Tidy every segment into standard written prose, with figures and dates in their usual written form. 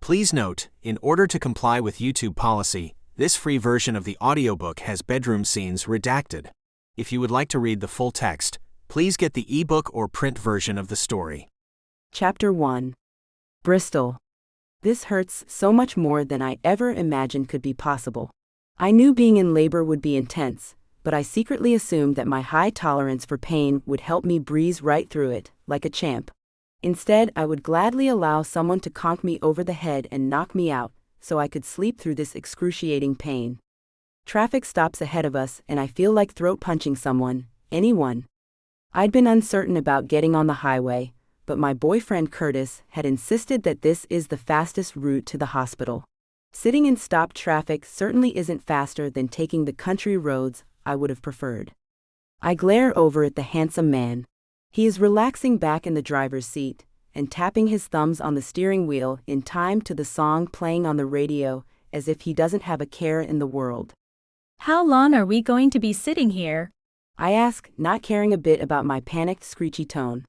Please note, in order to comply with YouTube policy, this free version of the audiobook has bedroom scenes redacted. If you would like to read the full text, please get the ebook or print version of the story. Chapter 1. Bristol. This hurts so much more than I ever imagined could be possible. I knew being in labor would be intense, but I secretly assumed that my high tolerance for pain would help me breeze right through it, like a champ. Instead, I would gladly allow someone to conk me over the head and knock me out, so I could sleep through this excruciating pain. Traffic stops ahead of us and I feel like throat-punching someone, anyone. I'd been uncertain about getting on the highway, but my boyfriend Curtis had insisted that this is the fastest route to the hospital. Sitting in stopped traffic certainly isn't faster than taking the country roads I would have preferred. I glare over at the handsome man. He is relaxing back in the driver's seat and tapping his thumbs on the steering wheel in time to the song playing on the radio, as if he doesn't have a care in the world. How long are we going to be sitting here? I ask, not caring a bit about my panicked, screechy tone.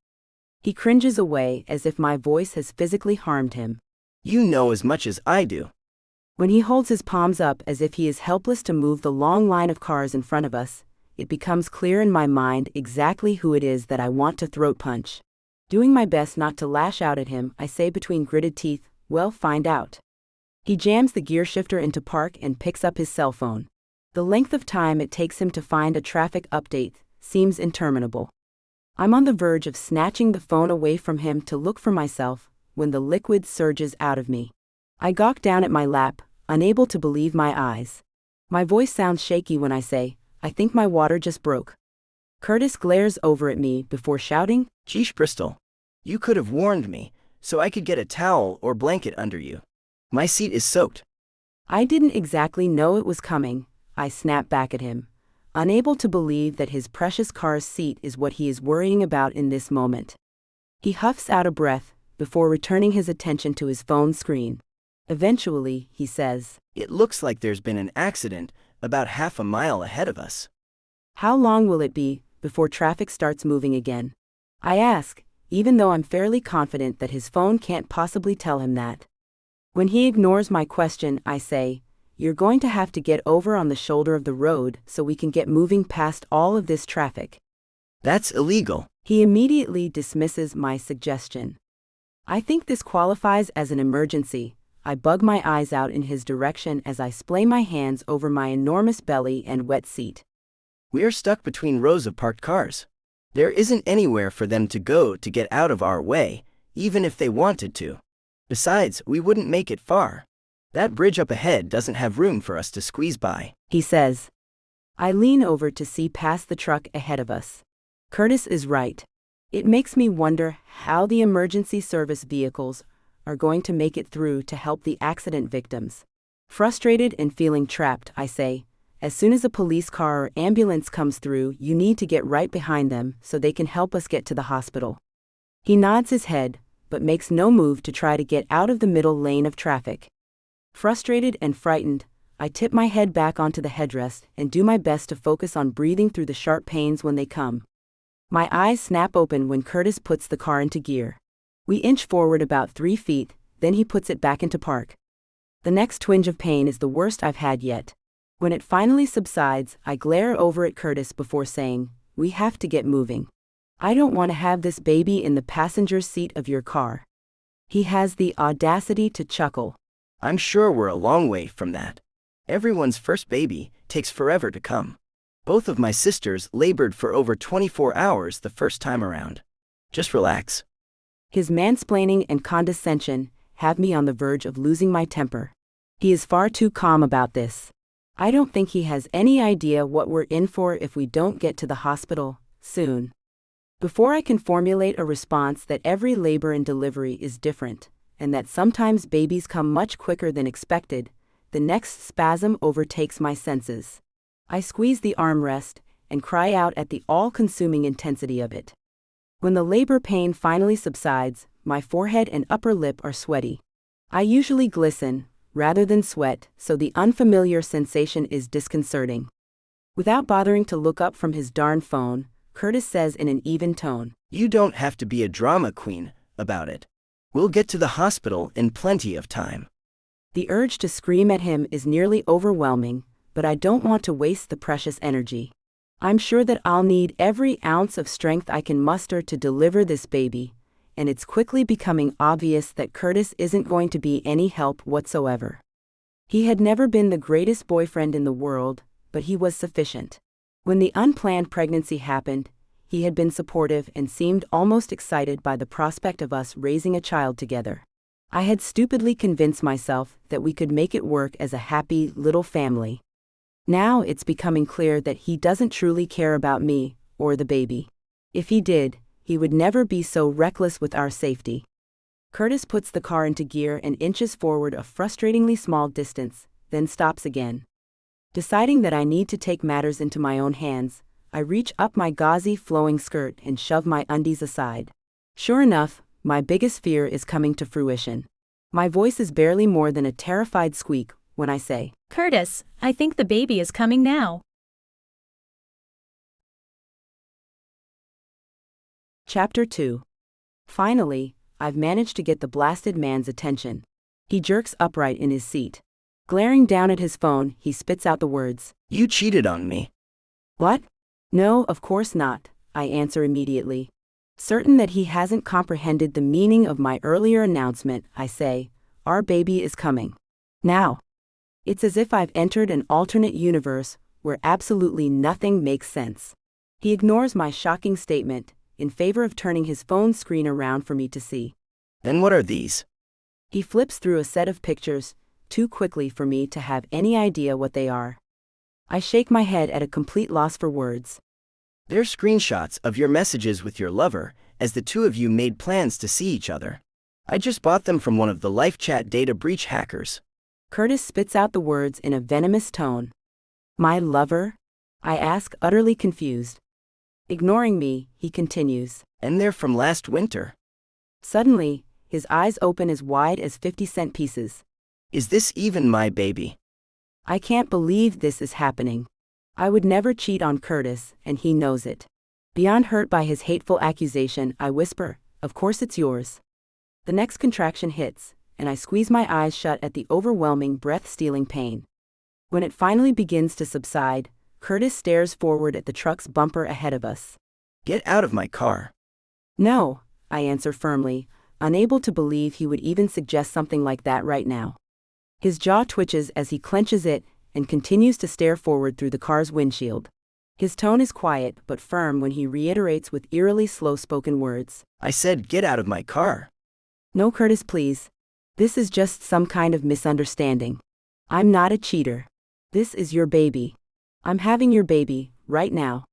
He cringes away as if my voice has physically harmed him. You know as much as I do. When he holds his palms up as if he is helpless to move the long line of cars in front of us, it becomes clear in my mind exactly who it is that I want to throat punch. Doing my best not to lash out at him, I say between gritted teeth, "Well, find out." He jams the gear shifter into park and picks up his cell phone. The length of time it takes him to find a traffic update seems interminable. I'm on the verge of snatching the phone away from him to look for myself when the liquid surges out of me. I gawk down at my lap, unable to believe my eyes. My voice sounds shaky when I say, "I think my water just broke." Curtis glares over at me before shouting, "Geesh, Bristol. You could have warned me, so I could get a towel or blanket under you. My seat is soaked." I didn't exactly know it was coming, I snap back at him, unable to believe that his precious car's seat is what he is worrying about in this moment. He huffs out a breath before returning his attention to his phone screen. Eventually, he says, "It looks like there's been an accident about half a mile ahead of us." "How long will it be before traffic starts moving again?" I ask, even though I'm fairly confident that his phone can't possibly tell him that. When he ignores my question, I say, "You're going to have to get over on the shoulder of the road so we can get moving past all of this traffic." "That's illegal." He immediately dismisses my suggestion. "I think this qualifies as an emergency." I bug my eyes out in his direction as I splay my hands over my enormous belly and wet seat. "We're stuck between rows of parked cars. There isn't anywhere for them to go to get out of our way, even if they wanted to. Besides, we wouldn't make it far. That bridge up ahead doesn't have room for us to squeeze by," he says. I lean over to see past the truck ahead of us. Curtis is right. It makes me wonder how the emergency service vehicles are going to make it through to help the accident victims. Frustrated and feeling trapped, I say, "As soon as a police car or ambulance comes through, you need to get right behind them so they can help us get to the hospital." He nods his head, but makes no move to try to get out of the middle lane of traffic. Frustrated and frightened, I tip my head back onto the headrest and do my best to focus on breathing through the sharp pains when they come. My eyes snap open when Curtis puts the car into gear. We inch forward about 3 feet, then he puts it back into park. The next twinge of pain is the worst I've had yet. When it finally subsides, I glare over at Curtis before saying, "We have to get moving. I don't want to have this baby in the passenger seat of your car." He has the audacity to chuckle. "I'm sure we're a long way from that. Everyone's first baby takes forever to come. Both of my sisters labored for over 24 hours the first time around. Just relax." His mansplaining and condescension have me on the verge of losing my temper. He is far too calm about this. I don't think he has any idea what we're in for if we don't get to the hospital soon. Before I can formulate a response that every labor and delivery is different, and that sometimes babies come much quicker than expected, the next spasm overtakes my senses. I squeeze the armrest and cry out at the all-consuming intensity of it. When the labor pain finally subsides, my forehead and upper lip are sweaty. I usually glisten, rather than sweat, so the unfamiliar sensation is disconcerting. Without bothering to look up from his darn phone, Curtis says in an even tone, "You don't have to be a drama queen about it. We'll get to the hospital in plenty of time. The urge to scream at him is nearly overwhelming, but I don't want to waste the precious energy. I'm sure that I'll need every ounce of strength I can muster to deliver this baby, and it's quickly becoming obvious that Curtis isn't going to be any help whatsoever. He had never been the greatest boyfriend in the world, but he was sufficient. When the unplanned pregnancy happened, he had been supportive and seemed almost excited by the prospect of us raising a child together. I had stupidly convinced myself that we could make it work as a happy little family. Now it's becoming clear that he doesn't truly care about me or the baby. If he did, he would never be so reckless with our safety. Curtis puts the car into gear and inches forward a frustratingly small distance, then stops again. Deciding that I need to take matters into my own hands, I reach up my gauzy flowing skirt and shove my undies aside. Sure enough, my biggest fear is coming to fruition. My voice is barely more than a terrified squeak when I say, Curtis, I think the baby is coming now. Chapter 2. Finally, I've managed to get the blasted man's attention. He jerks upright in his seat. Glaring down at his phone, he spits out the words, You cheated on me. What? No, of course not, I answer immediately. Certain that he hasn't comprehended the meaning of my earlier announcement, I say, Our baby is coming. Now. It's as if I've entered an alternate universe where absolutely nothing makes sense. He ignores my shocking statement, in favor of turning his phone screen around for me to see. Then what are these? He flips through a set of pictures, too quickly for me to have any idea what they are. I shake my head at a complete loss for words. They're screenshots of your messages with your lover, as the two of you made plans to see each other. I just bought them from one of the LifeChat data breach hackers. Curtis spits out the words in a venomous tone. My lover? I ask, utterly confused. Ignoring me, he continues. And they're from last winter. Suddenly, his eyes open as wide as 50-cent pieces. Is this even my baby? I can't believe this is happening. I would never cheat on Curtis, and he knows it. Beyond hurt by his hateful accusation, I whisper, Of course it's yours. The next contraction hits, and I squeeze my eyes shut at the overwhelming, breath-stealing pain. When it finally begins to subside, Curtis stares forward at the truck's bumper ahead of us. Get out of my car. No, I answer firmly, unable to believe he would even suggest something like that right now. His jaw twitches as he clenches it and continues to stare forward through the car's windshield. His tone is quiet but firm when he reiterates with eerily slow-spoken words. I said get out of my car. No, Curtis, please. This is just some kind of misunderstanding. I'm not a cheater. This is your baby. I'm having your baby, right now.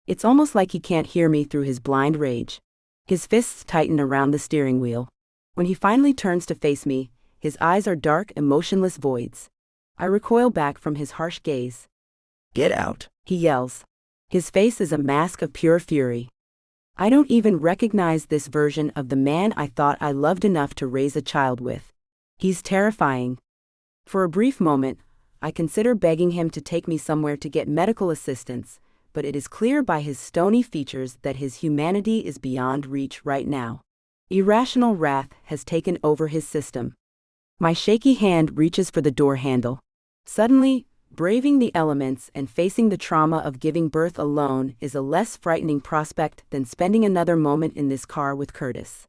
It's almost like he can't hear me through his blind rage. His fists tighten around the steering wheel. When he finally turns to face me, his eyes are dark, emotionless voids. I recoil back from his harsh gaze. Get out, he yells. His face is a mask of pure fury. I don't even recognize this version of the man I thought I loved enough to raise a child with. He's terrifying. For a brief moment, I consider begging him to take me somewhere to get medical assistance, but it is clear by his stony features that his humanity is beyond reach right now. Irrational wrath has taken over his system. My shaky hand reaches for the door handle. Suddenly, braving the elements and facing the trauma of giving birth alone is a less frightening prospect than spending another moment in this car with Curtis.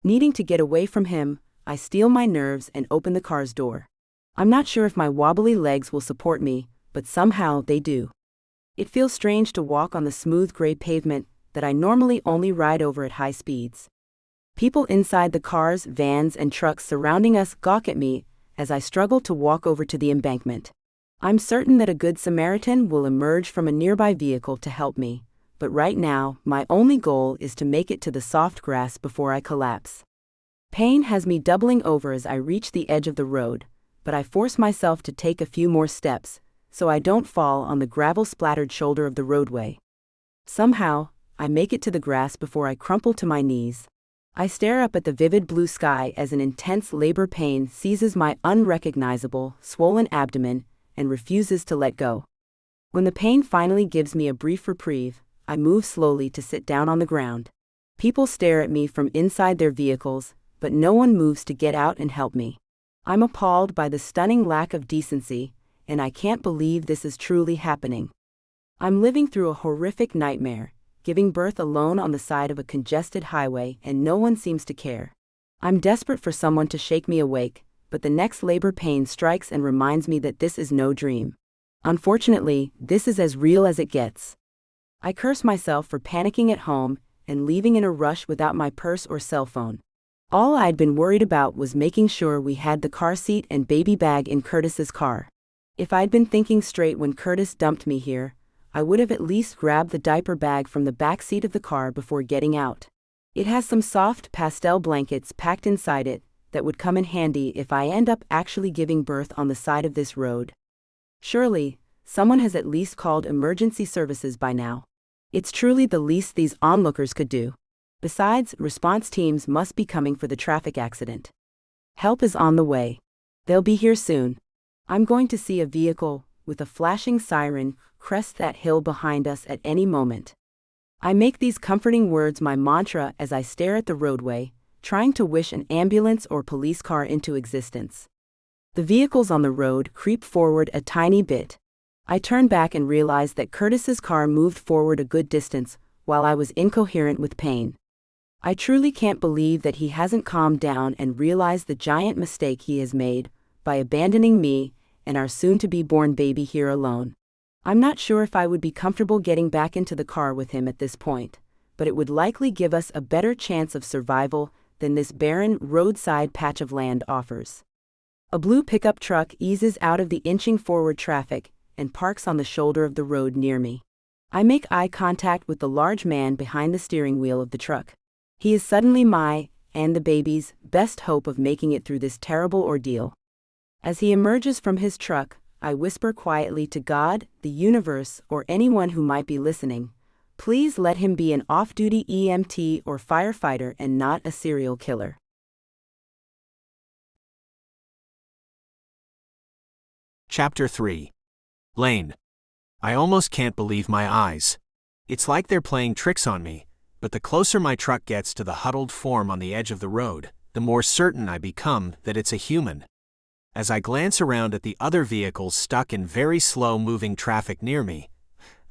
Needing to get away from him, I steel my nerves and open the car's door. I'm not sure if my wobbly legs will support me, but somehow they do. It feels strange to walk on the smooth gray pavement that I normally only ride over at high speeds. People inside the cars, vans, and trucks surrounding us gawk at me as I struggle to walk over to the embankment. I'm certain that a good Samaritan will emerge from a nearby vehicle to help me, but right now, my only goal is to make it to the soft grass before I collapse. Pain has me doubling over as I reach the edge of the road, but I force myself to take a few more steps, so I don't fall on the gravel-splattered shoulder of the roadway. Somehow, I make it to the grass before I crumple to my knees. I stare up at the vivid blue sky as an intense labor pain seizes my unrecognizable, swollen abdomen and refuses to let go. When the pain finally gives me a brief reprieve, I move slowly to sit down on the ground. People stare at me from inside their vehicles, but no one moves to get out and help me. I'm appalled by the stunning lack of decency, and I can't believe this is truly happening. I'm living through a horrific nightmare, giving birth alone on the side of a congested highway, and no one seems to care. I'm desperate for someone to shake me awake, but the next labor pain strikes and reminds me that this is no dream. Unfortunately, this is as real as it gets. I curse myself for panicking at home and leaving in a rush without my purse or cell phone. All I'd been worried about was making sure we had the car seat and baby bag in Curtis's car. If I'd been thinking straight when Curtis dumped me here, I would have at least grabbed the diaper bag from the back seat of the car before getting out. It has some soft pastel blankets packed inside it that would come in handy if I end up actually giving birth on the side of this road. Surely, someone has at least called emergency services by now. It's truly the least these onlookers could do. Besides, response teams must be coming for the traffic accident. Help is on the way. They'll be here soon. I'm going to see a vehicle with a flashing siren crest that hill behind us at any moment. I make these comforting words my mantra as I stare at the roadway, trying to wish an ambulance or police car into existence. The vehicles on the road creep forward a tiny bit. I turn back and realize that Curtis's car moved forward a good distance while I was incoherent with pain. I truly can't believe that he hasn't calmed down and realized the giant mistake he has made by abandoning me and our soon-to-be-born baby here alone. I'm not sure if I would be comfortable getting back into the car with him at this point, but it would likely give us a better chance of survival than this barren roadside patch of land offers. A blue pickup truck eases out of the inching forward traffic and parks on the shoulder of the road near me. I make eye contact with the large man behind the steering wheel of the truck. He is suddenly my, and the baby's, best hope of making it through this terrible ordeal. As he emerges from his truck, I whisper quietly to God, the universe, or anyone who might be listening, please let him be an off-duty EMT or firefighter and not a serial killer. Chapter 3. Lane. I almost can't believe my eyes. It's like they're playing tricks on me, but the closer my truck gets to the huddled form on the edge of the road, the more certain I become that it's a human. As I glance around at the other vehicles stuck in very slow-moving traffic near me,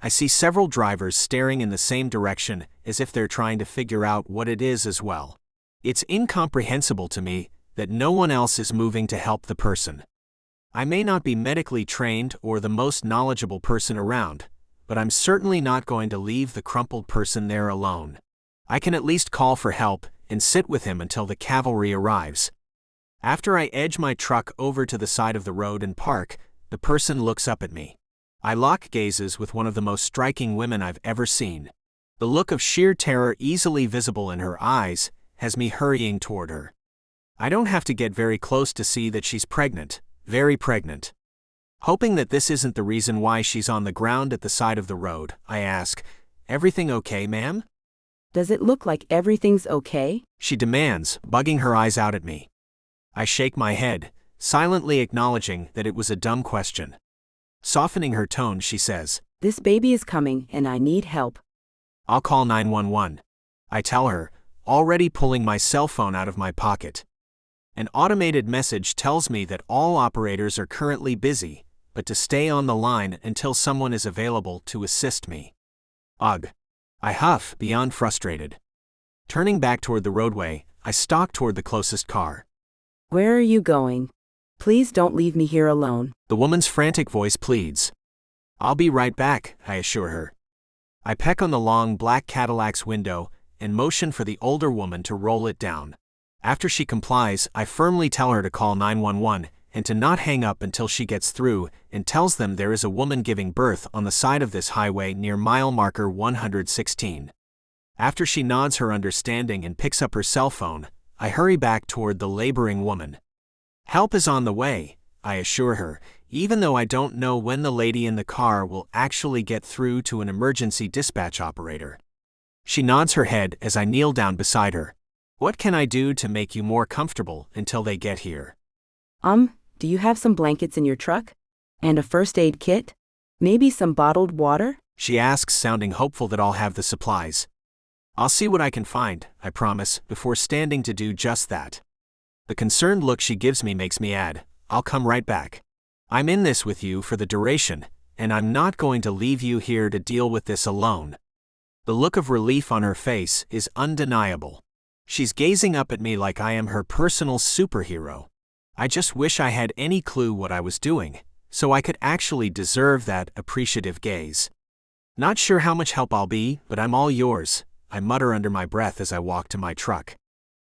I see several drivers staring in the same direction as if they're trying to figure out what it is as well. It's incomprehensible to me that no one else is moving to help the person. I may not be medically trained or the most knowledgeable person around, but I'm certainly not going to leave the crumpled person there alone. I can at least call for help and sit with him until the cavalry arrives. After I edge my truck over to the side of the road and park, the person looks up at me. I lock gazes with one of the most striking women I've ever seen. The look of sheer terror easily visible in her eyes has me hurrying toward her. I don't have to get very close to see that she's pregnant, very pregnant. Hoping that this isn't the reason why she's on the ground at the side of the road, I ask, "Everything okay, ma'am?" Does it look like everything's okay? She demands, bugging her eyes out at me. I shake my head, silently acknowledging that it was a dumb question. Softening her tone, she says, This baby is coming and I need help. "I'll call 911. I tell her, already pulling my cell phone out of my pocket. An automated message tells me that all operators are currently busy, but to stay on the line until someone is available to assist me. Ugh. I huff, beyond frustrated. Turning back toward the roadway, I stalk toward the closest car. Where are you going? Please don't leave me here alone. The woman's frantic voice pleads. "I'll be right back," I assure her. I peck on the long black Cadillac's window and motion for the older woman to roll it down. After she complies, I firmly tell her to call 911 and to not hang up until she gets through, and tells them there is a woman giving birth on the side of this highway near mile marker 116. After she nods her understanding and picks up her cell phone, I hurry back toward the laboring woman. Help is on the way, I assure her, even though I don't know when the lady in the car will actually get through to an emergency dispatch operator. She nods her head as I kneel down beside her. "What can I do to make you more comfortable until they get here?" Do you have some blankets in your truck? And a first aid kit? Maybe some bottled water? She asks, sounding hopeful that I'll have the supplies. I'll see what I can find, I promise, before standing to do just that. The concerned look she gives me makes me add, I'll come right back. I'm in this with you for the duration, and I'm not going to leave you here to deal with this alone. The look of relief on her face is undeniable. She's gazing up at me like I am her personal superhero. I just wish I had any clue what I was doing, so I could actually deserve that appreciative gaze. Not sure how much help I'll be, but I'm all yours, I mutter under my breath as I walk to my truck.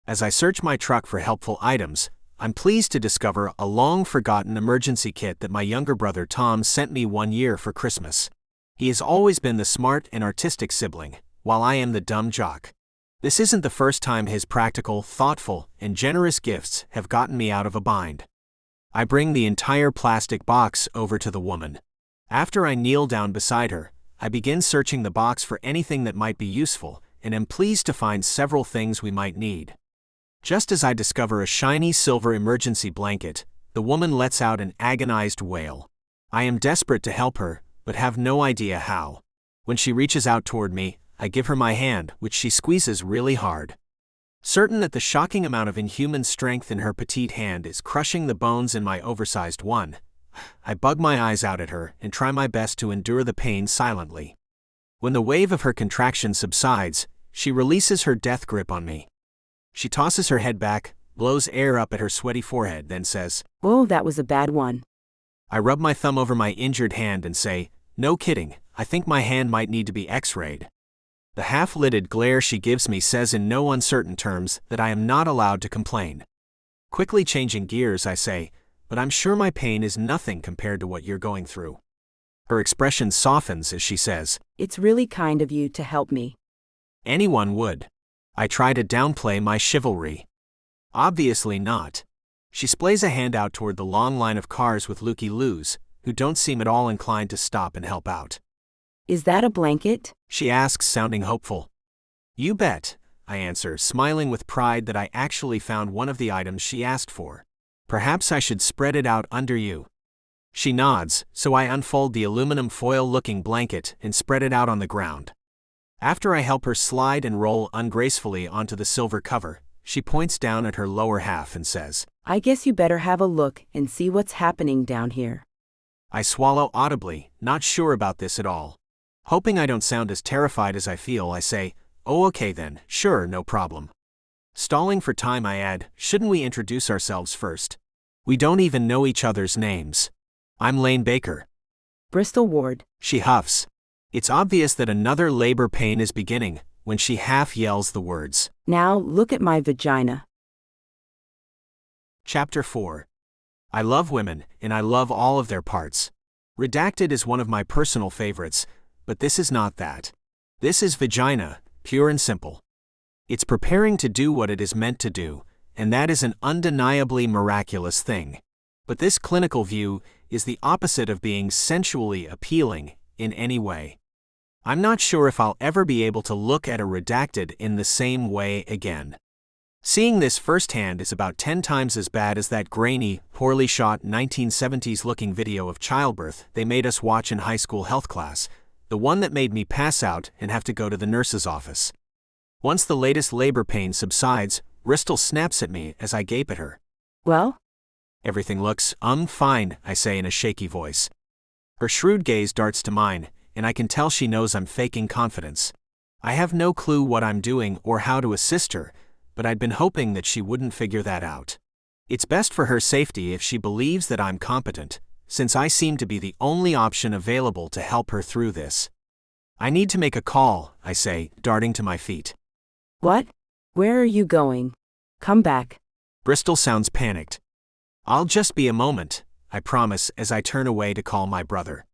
As I search my truck for helpful items, I'm pleased to discover a long-forgotten emergency kit that my younger brother Tom sent me one year for Christmas. He has always been the smart and artistic sibling, while I am the dumb jock. This isn't the first time his practical, thoughtful, and generous gifts have gotten me out of a bind. I bring the entire plastic box over to the woman. After I kneel down beside her, I begin searching the box for anything that might be useful, and am pleased to find several things we might need. Just as I discover a shiny silver emergency blanket, the woman lets out an agonized wail. I am desperate to help her, but have no idea how. When she reaches out toward me, I give her my hand, which she squeezes really hard. Certain that the shocking amount of inhuman strength in her petite hand is crushing the bones in my oversized one, I bug my eyes out at her and try my best to endure the pain silently. When the wave of her contraction subsides, she releases her death grip on me. She tosses her head back, blows air up at her sweaty forehead, then says, "Oh, that was a bad one." I rub my thumb over my injured hand and say, "No kidding, I think my hand might need to be x-rayed." The half-lidded glare she gives me says in no uncertain terms that I am not allowed to complain. Quickly changing gears, I say, "But I'm sure my pain is nothing compared to what you're going through." Her expression softens as she says, "It's really kind of you to help me." "Anyone would." I try to downplay my chivalry. Obviously not. She splays a hand out toward the long line of cars with looky-loos, who don't seem at all inclined to stop and help out. "Is that a blanket?" she asks, sounding hopeful. "You bet," I answer, smiling with pride that I actually found one of the items she asked for. "Perhaps I should spread it out under you." She nods, so I unfold the aluminum foil-looking blanket and spread it out on the ground. After I help her slide and roll ungracefully onto the silver cover, she points down at her lower half and says, "I guess you better have a look and see what's happening down here." I swallow audibly, not sure about this at all. Hoping I don't sound as terrified as I feel, I say, "Oh, okay then, sure, no problem." Stalling for time, I add, "Shouldn't we introduce ourselves first? We don't even know each other's names." "I'm Lane Baker." "Bristol Ward." She huffs. It's obvious that another labor pain is beginning when she half yells the words. "Now look at my vagina." Chapter 4. I love women, and I love all of their parts. Redacted is one of my personal favorites, but this is not that. This is vagina, pure and simple. It's preparing to do what it is meant to do, and that is an undeniably miraculous thing. But this clinical view is the opposite of being sensually appealing in any way. I'm not sure if I'll ever be able to look at a redacted in the same way again. Seeing this firsthand is about 10 times as bad as that grainy, poorly shot 1970s-looking video of childbirth they made us watch in high school health class, the one that made me pass out and have to go to the nurse's office. Once the latest labor pain subsides, Bristol snaps at me as I gape at her. "Well?" "Everything looks, fine," I say in a shaky voice. Her shrewd gaze darts to mine, and I can tell she knows I'm faking confidence. I have no clue what I'm doing or how to assist her, but I'd been hoping that she wouldn't figure that out. It's best for her safety if she believes that I'm competent, since I seem to be the only option available to help her through this. "I need to make a call," I say, darting to my feet. "What? Where are you going? Come back." Bristol sounds panicked. "I'll just be a moment," I promise as I turn away to call my brother.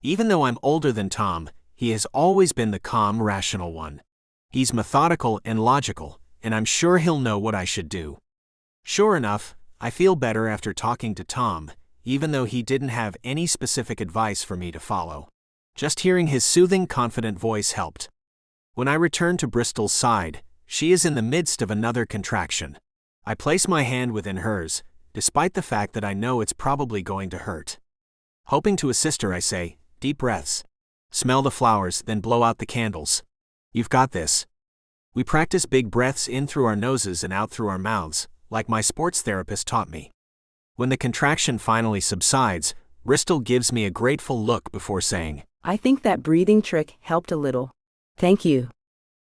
Even though I'm older than Tom, he has always been the calm, rational one. He's methodical and logical, and I'm sure he'll know what I should do. Sure enough, I feel better after talking to Tom, even though he didn't have any specific advice for me to follow. Just hearing his soothing, confident voice helped. When I return to Bristol's side, she is in the midst of another contraction. I place my hand within hers, despite the fact that I know it's probably going to hurt. Hoping to assist her, I say, "Deep breaths. Smell the flowers, then blow out the candles. You've got this." We practice big breaths in through our noses and out through our mouths, like my sports therapist taught me. When the contraction finally subsides, Bristol gives me a grateful look before saying, I think that breathing trick helped a little. Thank you.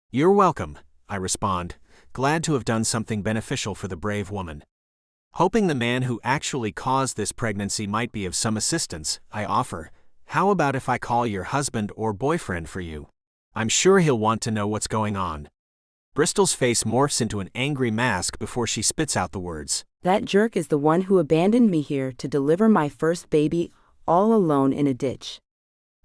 "You're welcome," I respond, glad to have done something beneficial for the brave woman. Hoping the man who actually caused this pregnancy might be of some assistance, I offer, "How about if I call your husband or boyfriend for you? I'm sure he'll want to know what's going on." Bristol's face morphs into an angry mask before she spits out the words, That jerk is the one who abandoned me here to deliver my first baby all alone in a ditch.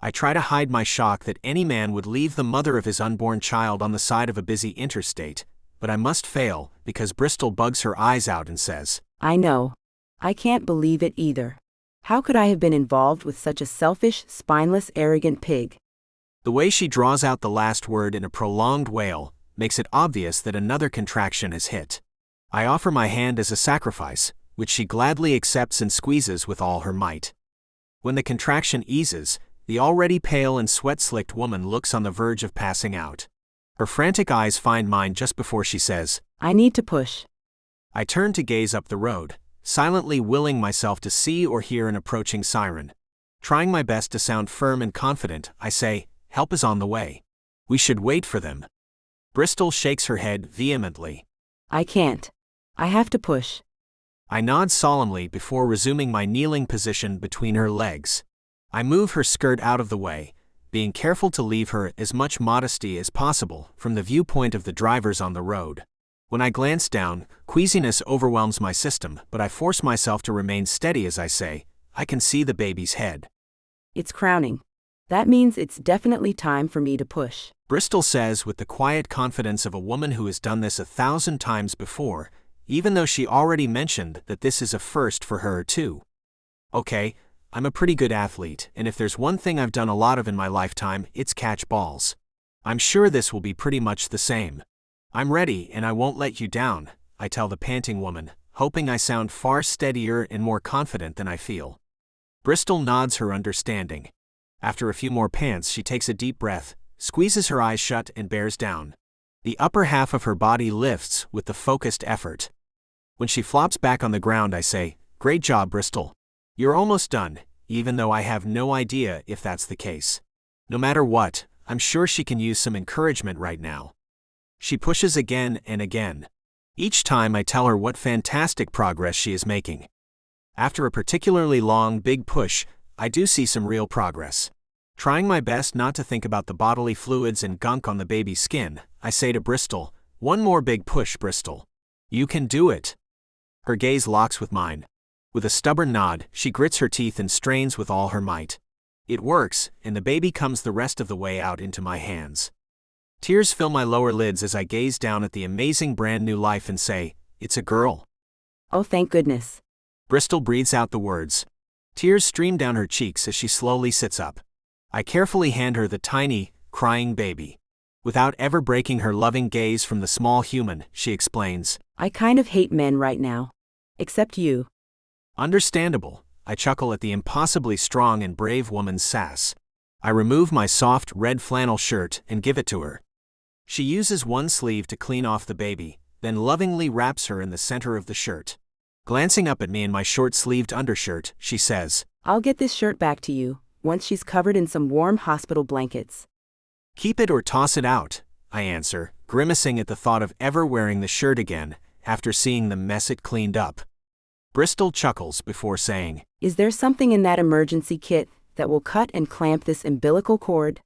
I try to hide my shock that any man would leave the mother of his unborn child on the side of a busy interstate, but I must fail because Bristol bugs her eyes out and says, I know. I can't believe it either. How could I have been involved with such a selfish, spineless, arrogant pig? The way she draws out the last word in a prolonged wail makes it obvious that another contraction has hit. I offer my hand as a sacrifice, which she gladly accepts and squeezes with all her might. When the contraction eases, the already pale and sweat-slicked woman looks on the verge of passing out. Her frantic eyes find mine just before she says, I need to push. I turn to gaze up the road, silently willing myself to see or hear an approaching siren. Trying my best to sound firm and confident, I say, help is on the way. We should wait for them. Bristol shakes her head vehemently. I can't. I have to push. I nod solemnly before resuming my kneeling position between her legs. I move her skirt out of the way, being careful to leave her as much modesty as possible from the viewpoint of the drivers on the road. When I glance down, queasiness overwhelms my system, but I force myself to remain steady as I say, I can see the baby's head. It's crowning. That means it's definitely time for me to push. Bristol says with the quiet confidence of a woman who has done this 1,000 times before, even though she already mentioned that this is a first for her too. Okay, I'm a pretty good athlete, and if there's one thing I've done a lot of in my lifetime, it's catch balls. I'm sure this will be pretty much the same. I'm ready and I won't let you down, I tell the panting woman, hoping I sound far steadier and more confident than I feel. Bristol nods her understanding. After a few more pants, she takes a deep breath, squeezes her eyes shut and bears down. The upper half of her body lifts with the focused effort. When she flops back on the ground, I say, Great job, Bristol. You're almost done, even though I have no idea if that's the case. No matter what, I'm sure she can use some encouragement right now. She pushes again and again. Each time I tell her what fantastic progress she is making. After a particularly long, big push, I do see some real progress. Trying my best not to think about the bodily fluids and gunk on the baby's skin, I say to Bristol, one more big push, Bristol. You can do it. Her gaze locks with mine. With a stubborn nod, she grits her teeth and strains with all her might. It works, and the baby comes the rest of the way out into my hands. Tears fill my lower lids as I gaze down at the amazing brand new life and say, it's a girl. Oh, thank goodness. Bristol breathes out the words. Tears stream down her cheeks as she slowly sits up. I carefully hand her the tiny, crying baby. Without ever breaking her loving gaze from the small human, she explains, I kind of hate men right now. Except you. Understandable, I chuckle at the impossibly strong and brave woman's sass. I remove my soft red flannel shirt and give it to her. She uses one sleeve to clean off the baby, then lovingly wraps her in the center of the shirt. Glancing up at me in my short-sleeved undershirt, she says, I'll get this shirt back to you, once she's covered in some warm hospital blankets. Keep it or toss it out, I answer, grimacing at the thought of ever wearing the shirt again, after seeing the mess it cleaned up. Bristol chuckles before saying, Is there something in that emergency kit that will cut and clamp this umbilical cord?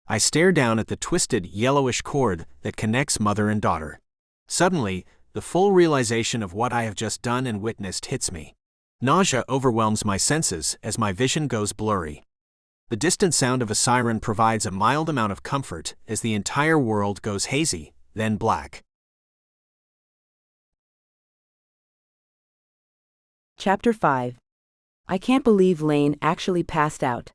I stare down at the twisted, yellowish cord that connects mother and daughter. Suddenly, the full realization of what I have just done and witnessed hits me. Nausea overwhelms my senses as my vision goes blurry. The distant sound of a siren provides a mild amount of comfort as the entire world goes hazy, then black. Chapter 5. I can't believe Lane actually passed out.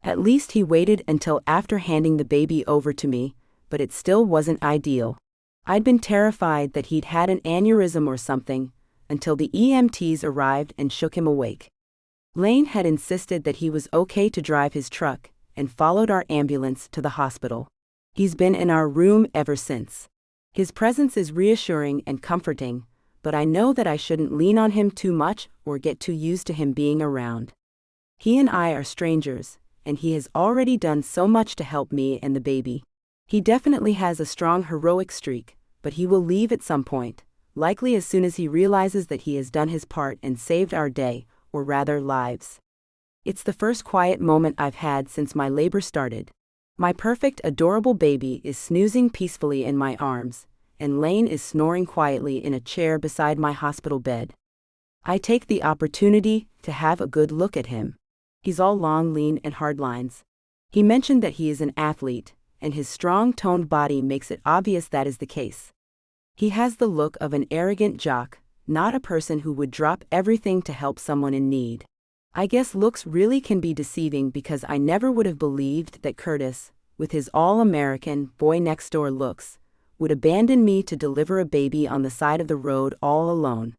At least he waited until after handing the baby over to me, but it still wasn't ideal. I'd been terrified that he'd had an aneurysm or something, until the EMTs arrived and shook him awake. Lane had insisted that he was okay to drive his truck, and followed our ambulance to the hospital. He's been in our room ever since. His presence is reassuring and comforting, but I know that I shouldn't lean on him too much or get too used to him being around. He and I are strangers, and he has already done so much to help me and the baby. He definitely has a strong heroic streak, but he will leave at some point, likely as soon as he realizes that he has done his part and saved our day, or rather lives. It's the first quiet moment I've had since my labor started. My perfect, adorable baby is snoozing peacefully in my arms, and Lane is snoring quietly in a chair beside my hospital bed. I take the opportunity to have a good look at him. He's all long, lean, and hard lines. He mentioned that he is an athlete, and his strong, toned body makes it obvious that is the case. He has the look of an arrogant jock, not a person who would drop everything to help someone in need. I guess looks really can be deceiving because I never would have believed that Curtis, with his all-American, boy-next-door looks, would abandon me to deliver a baby on the side of the road all alone.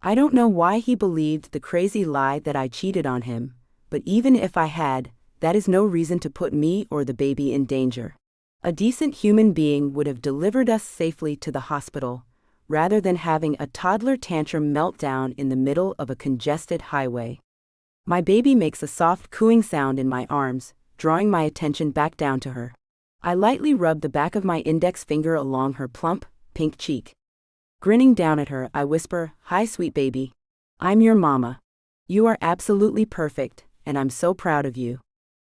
I don't know why he believed the crazy lie that I cheated on him, but even if I had, that is no reason to put me or the baby in danger. A decent human being would have delivered us safely to the hospital, rather than having a toddler tantrum meltdown in the middle of a congested highway. My baby makes a soft cooing sound in my arms, drawing my attention back down to her. I lightly rub the back of my index finger along her plump, pink cheek. Grinning down at her, I whisper, "Hi, sweet baby. I'm your mama. You are absolutely perfect, and I'm so proud of you.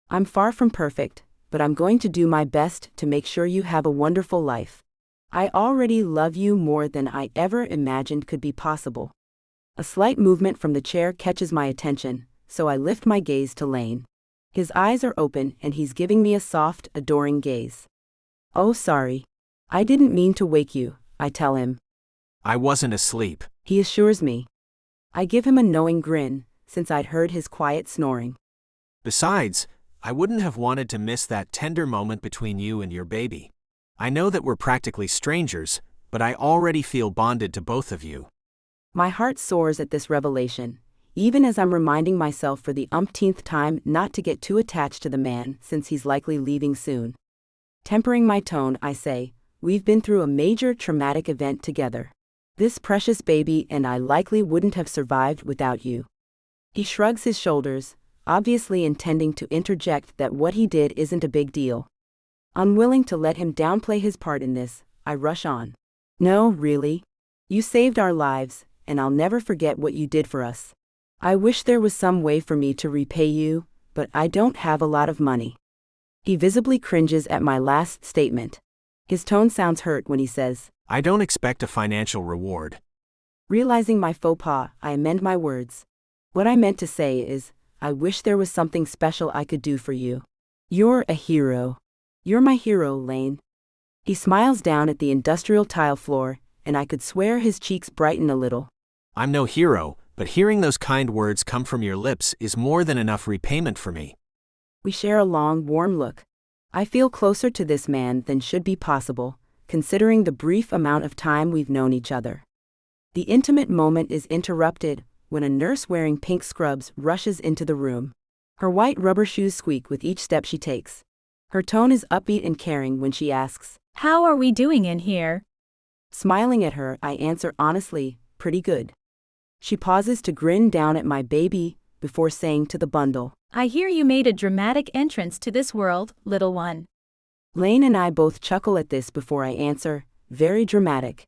I'm far from perfect, but I'm going to do my best to make sure you have a wonderful life. I already love you more than I ever imagined could be possible." A slight movement from the chair catches my attention, so I lift my gaze to Lane. His eyes are open and he's giving me a soft, adoring gaze. "Oh, sorry. I didn't mean to wake you," I tell him. I wasn't asleep. He assures me. I give him a knowing grin, since I'd heard his quiet snoring. Besides, I wouldn't have wanted to miss that tender moment between you and your baby. I know that we're practically strangers, but I already feel bonded to both of you. My heart soars at this revelation, even as I'm reminding myself for the umpteenth time not to get too attached to the man since he's likely leaving soon. Tempering my tone, I say, "We've been through a major traumatic event together. This precious baby and I likely wouldn't have survived without you." He shrugs his shoulders, obviously intending to interject that what he did isn't a big deal. Unwilling to let him downplay his part in this, I rush on. "No, really. You saved our lives, and I'll never forget what you did for us. I wish there was some way for me to repay you, but I don't have a lot of money." He visibly cringes at my last statement. His tone sounds hurt when he says, "I don't expect a financial reward." Realizing my faux pas, I amend my words. What I meant to say is, I wish there was something special I could do for you. You're a hero. You're my hero, Lane. He smiles down at the industrial tile floor, and I could swear his cheeks brighten a little. I'm no hero, but hearing those kind words come from your lips is more than enough repayment for me. We share a long, warm look. I feel closer to this man than should be possible, considering the brief amount of time we've known each other. The intimate moment is interrupted when a nurse wearing pink scrubs rushes into the room. Her white rubber shoes squeak with each step she takes. Her tone is upbeat and caring when she asks, "How are we doing in here?" Smiling at her, I answer honestly, "Pretty good." She pauses to grin down at my baby before saying to the bundle, "I hear you made a dramatic entrance to this world, little one." Lane and I both chuckle at this before I answer, "Very dramatic."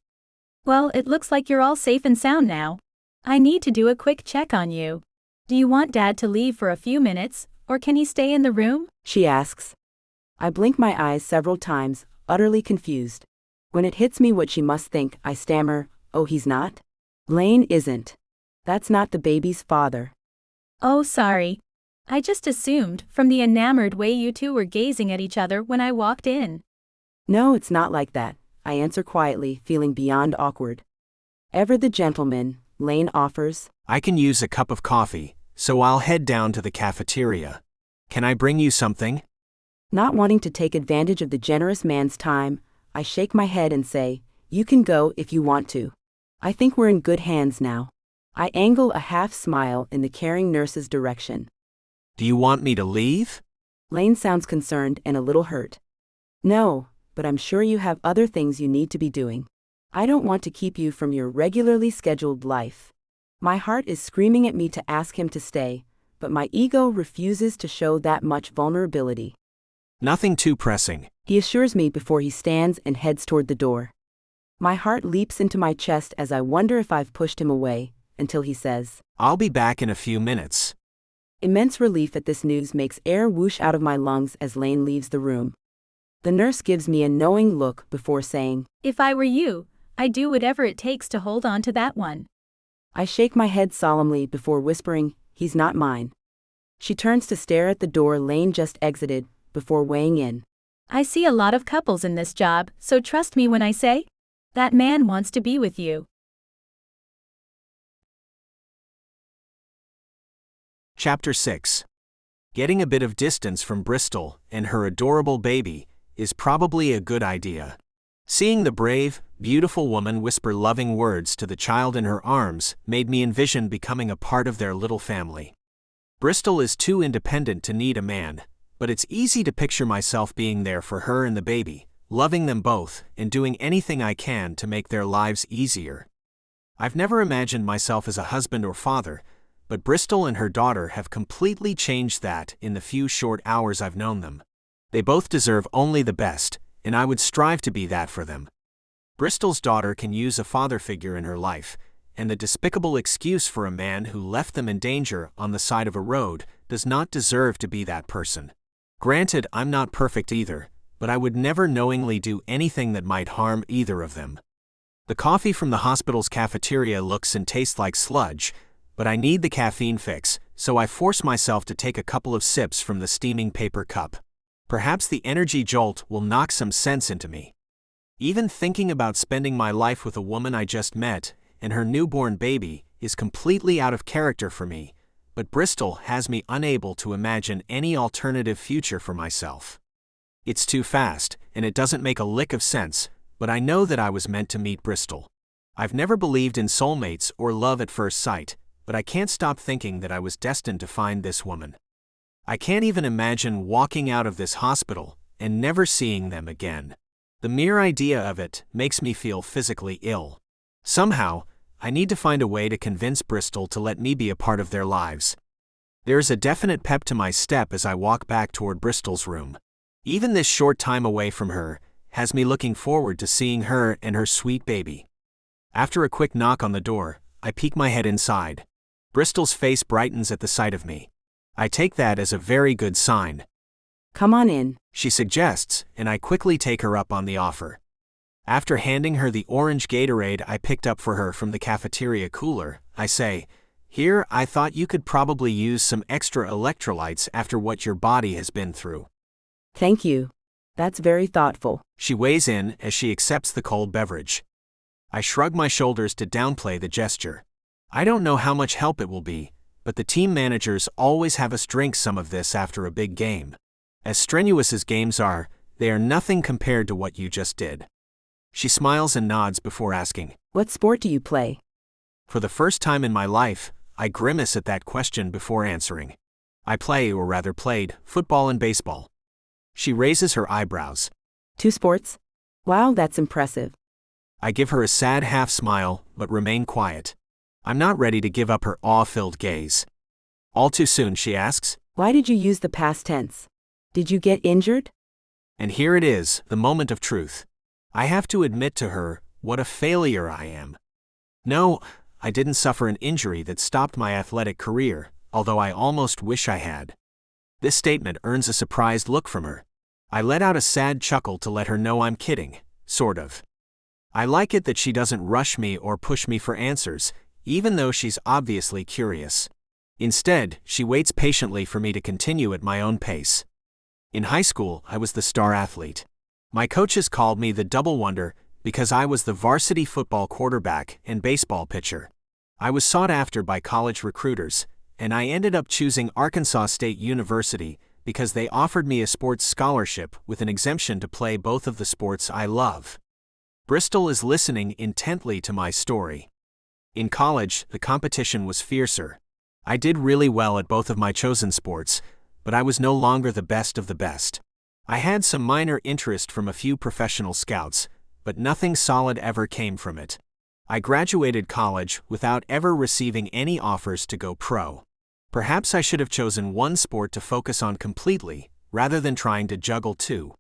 "Well, it looks like you're all safe and sound now. I need to do a quick check on you. Do you want Dad to leave for a few minutes, or can he stay in the room?" she asks. I blink my eyes several times, utterly confused. When it hits me what she must think, I stammer, "Oh, he's not? Lane isn't. That's not the baby's father." "Oh, sorry. I just assumed from the enamored way you two were gazing at each other when I walked in." "No, it's not like that," I answer quietly, feeling beyond awkward. "Ever the gentleman," Lane offers. I can use a cup of coffee, so I'll head down to the cafeteria. Can I bring you something? Not wanting to take advantage of the generous man's time, I shake my head and say, "You can go if you want to. I think we're in good hands now." I angle a half smile in the caring nurse's direction. Do you want me to leave? Lane sounds concerned and a little hurt. "No, but I'm sure you have other things you need to be doing. I don't want to keep you from your regularly scheduled life." My heart is screaming at me to ask him to stay, but my ego refuses to show that much vulnerability. "Nothing too pressing," he assures me before he stands and heads toward the door. My heart leaps into my chest as I wonder if I've pushed him away, until he says, "I'll be back in a few minutes." Immense relief at this news makes air whoosh out of my lungs as Lane leaves the room. The nurse gives me a knowing look before saying, If I were you, I'd do whatever it takes to hold on to that one. I shake my head solemnly before whispering, "He's not mine." She turns to stare at the door Lane just exited, before weighing in. I see a lot of couples in this job, so trust me when I say, that man wants to be with you. Chapter 6. Getting a bit of distance from Bristol and her adorable baby is probably a good idea. Seeing the brave, beautiful woman whisper loving words to the child in her arms made me envision becoming a part of their little family. Bristol is too independent to need a man, but it's easy to picture myself being there for her and the baby, loving them both, and doing anything I can to make their lives easier. I've never imagined myself as a husband or father, but Bristol and her daughter have completely changed that in the few short hours I've known them. They both deserve only the best, and I would strive to be that for them. Bristol's daughter can use a father figure in her life, and the despicable excuse for a man who left them in danger on the side of a road does not deserve to be that person. Granted, I'm not perfect either, but I would never knowingly do anything that might harm either of them. The coffee from the hospital's cafeteria looks and tastes like sludge, but I need the caffeine fix, so I force myself to take a couple of sips from the steaming paper cup. Perhaps the energy jolt will knock some sense into me. Even thinking about spending my life with a woman I just met and her newborn baby is completely out of character for me, but Bristol has me unable to imagine any alternative future for myself. It's too fast, and it doesn't make a lick of sense, but I know that I was meant to meet Bristol. I've never believed in soulmates or love at first sight, but I can't stop thinking that I was destined to find this woman. I can't even imagine walking out of this hospital and never seeing them again. The mere idea of it makes me feel physically ill. Somehow, I need to find a way to convince Bristol to let me be a part of their lives. There's a definite pep to my step as I walk back toward Bristol's room. Even this short time away from her has me looking forward to seeing her and her sweet baby. After a quick knock on the door, I peek my head inside. Bristol's face brightens at the sight of me. I take that as a very good sign. "Come on in," she suggests, and I quickly take her up on the offer. After handing her the orange Gatorade I picked up for her from the cafeteria cooler, I say, "Here, I thought you could probably use some extra electrolytes after what your body has been through." "Thank you. That's very thoughtful." She weighs in as she accepts the cold beverage. I shrug my shoulders to downplay the gesture. I don't know how much help it will be, but the team managers always have us drink some of this after a big game. As strenuous as games are, they are nothing compared to what you just did. She smiles and nods before asking, "What sport do you play?" For the first time in my life, I grimace at that question before answering. I play, or rather played, football and baseball. She raises her eyebrows. "Two sports? Wow, that's impressive." I give her a sad half smile, but remain quiet. I'm not ready to give up her awe-filled gaze. All too soon, she asks, "Why did you use the past tense? Did you get injured?" And here it is, the moment of truth. I have to admit to her what a failure I am. No, I didn't suffer an injury that stopped my athletic career, although I almost wish I had. This statement earns a surprised look from her. I let out a sad chuckle to let her know I'm kidding, sort of. I like it that she doesn't rush me or push me for answers, even though she's obviously curious. Instead, she waits patiently for me to continue at my own pace. In high school, I was the star athlete. My coaches called me the Double Wonder because I was the varsity football quarterback and baseball pitcher. I was sought after by college recruiters, and I ended up choosing Arkansas State University because they offered me a sports scholarship with an exemption to play both of the sports I love. Bristol is listening intently to my story. In college, the competition was fiercer. I did really well at both of my chosen sports, but I was no longer the best of the best. I had some minor interest from a few professional scouts, but nothing solid ever came from it. I graduated college without ever receiving any offers to go pro. Perhaps I should have chosen one sport to focus on completely, rather than trying to juggle two.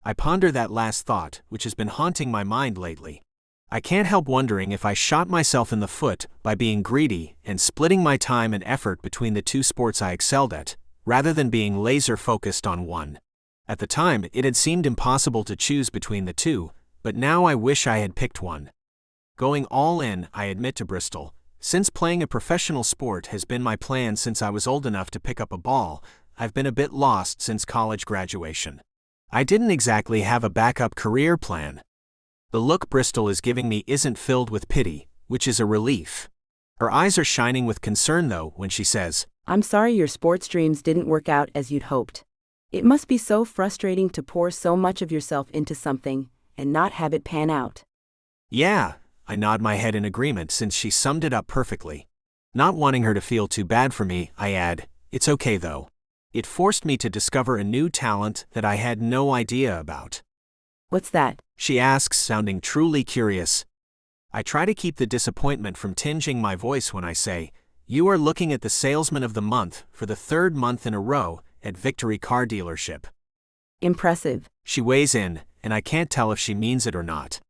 I ponder that last thought, which has been haunting my mind lately. I can't help wondering if I shot myself in the foot by being greedy and splitting my time and effort between the two sports I excelled at, rather than being laser-focused on one. At the time, it had seemed impossible to choose between the two, but now I wish I had picked one. Going all in, I admit to Bristol, since playing a professional sport has been my plan since I was old enough to pick up a ball, I've been a bit lost since college graduation. I didn't exactly have a backup career plan. The look Bristol is giving me isn't filled with pity, which is a relief. Her eyes are shining with concern though when she says, I'm sorry your sports dreams didn't work out as you'd hoped. It must be so frustrating to pour so much of yourself into something and not have it pan out. Yeah, I nod my head in agreement since she summed it up perfectly. Not wanting her to feel too bad for me, I add, it's okay though. It forced me to discover a new talent that I had no idea about. What's that? She asks, sounding truly curious. I try to keep the disappointment from tinging my voice when I say, you are looking at the Salesman of the Month for the third month in a row at Victory Car Dealership. Impressive. She weighs in, and I can't tell if she means it or not.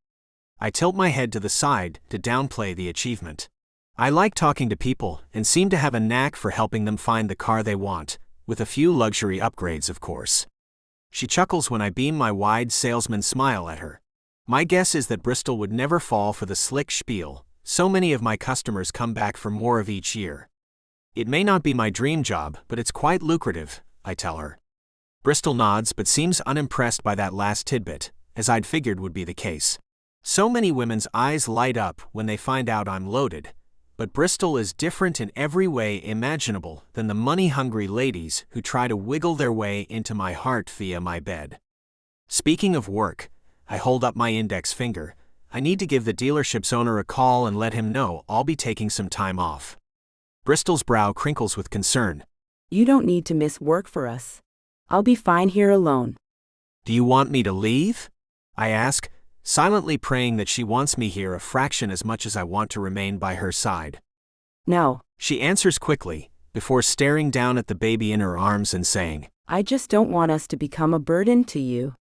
I tilt my head to the side to downplay the achievement. I like talking to people and seem to have a knack for helping them find the car they want, with a few luxury upgrades of course. She chuckles when I beam my wide salesman smile at her. My guess is that Bristol would never fall for the slick spiel, so many of my customers come back for more of each year. It may not be my dream job, but it's quite lucrative, I tell her. Bristol nods but seems unimpressed by that last tidbit, as I'd figured would be the case. So many women's eyes light up when they find out I'm loaded, but Bristol is different in every way imaginable than the money-hungry ladies who try to wiggle their way into my heart via my bed. Speaking of work, I hold up my index finger. I need to give the dealership's owner a call and let him know I'll be taking some time off. Bristol's brow crinkles with concern. You don't need to miss work for us. I'll be fine here alone. Do you want me to leave? I ask, silently praying that she wants me here a fraction as much as I want to remain by her side. No. She answers quickly, before staring down at the baby in her arms and saying, I just don't want us to become a burden to you.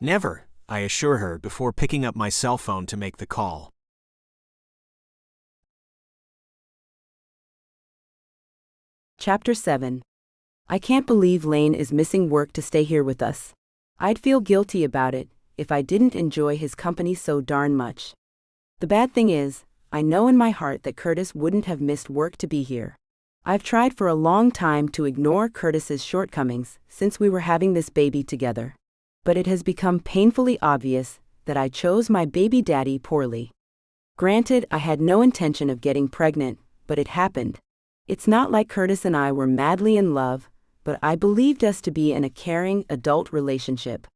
Never, I assure her before picking up my cell phone to make the call. Chapter 7. I can't believe Lane is missing work to stay here with us. I'd feel guilty about it if I didn't enjoy his company so darn much. The bad thing is, I know in my heart that Curtis wouldn't have missed work to be here. I've tried for a long time to ignore Curtis's shortcomings since we were having this baby together. But it has become painfully obvious that I chose my baby daddy poorly. Granted, I had no intention of getting pregnant, but it happened. It's not like Curtis and I were madly in love, but I believed us to be in a caring adult relationship.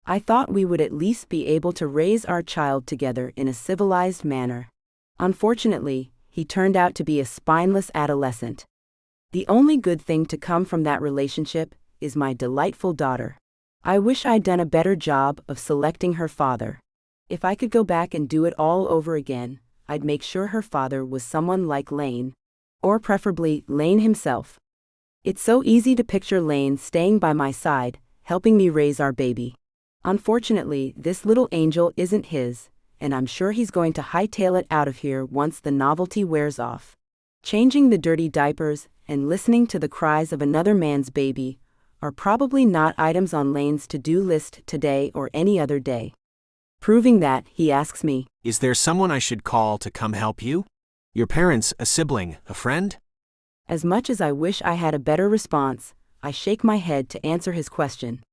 I thought we would at least be able to raise our child together in a civilized manner. Unfortunately, he turned out to be a spineless adolescent. The only good thing to come from that relationship is my delightful daughter. I wish I'd done a better job of selecting her father. If I could go back and do it all over again, I'd make sure her father was someone like Lane, or preferably Lane himself. It's so easy to picture Lane staying by my side, helping me raise our baby. Unfortunately, this little angel isn't his, and I'm sure he's going to hightail it out of here once the novelty wears off. Changing the dirty diapers and listening to the cries of another man's baby are probably not items on Lane's to-do list today or any other day. Proving that, he asks me, Is there someone I should call to come help you? Your parents, a sibling, a friend? As much as I wish I had a better response, I shake my head to answer his question.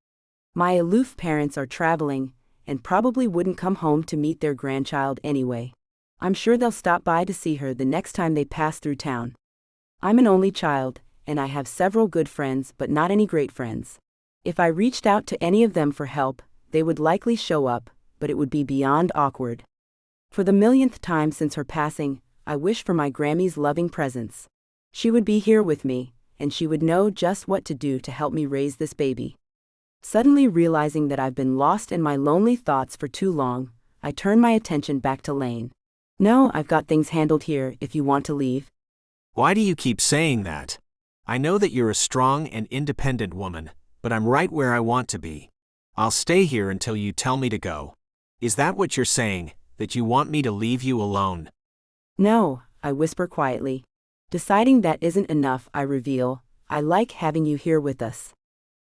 My aloof parents are traveling, and probably wouldn't come home to meet their grandchild anyway. I'm sure they'll stop by to see her the next time they pass through town. I'm an only child, and I have several good friends but not any great friends. If I reached out to any of them for help, they would likely show up, but it would be beyond awkward. For the millionth time since her passing, I wish for my Grammy's loving presence. She would be here with me, and she would know just what to do to help me raise this baby. Suddenly realizing that I've been lost in my lonely thoughts for too long, I turn my attention back to Lane. No, I've got things handled here if you want to leave. Why do you keep saying that? I know that you're a strong and independent woman, but I'm right where I want to be. I'll stay here until you tell me to go. Is that what you're saying, that you want me to leave you alone? No, I whisper quietly. Deciding that isn't enough, I reveal, I like having you here with us.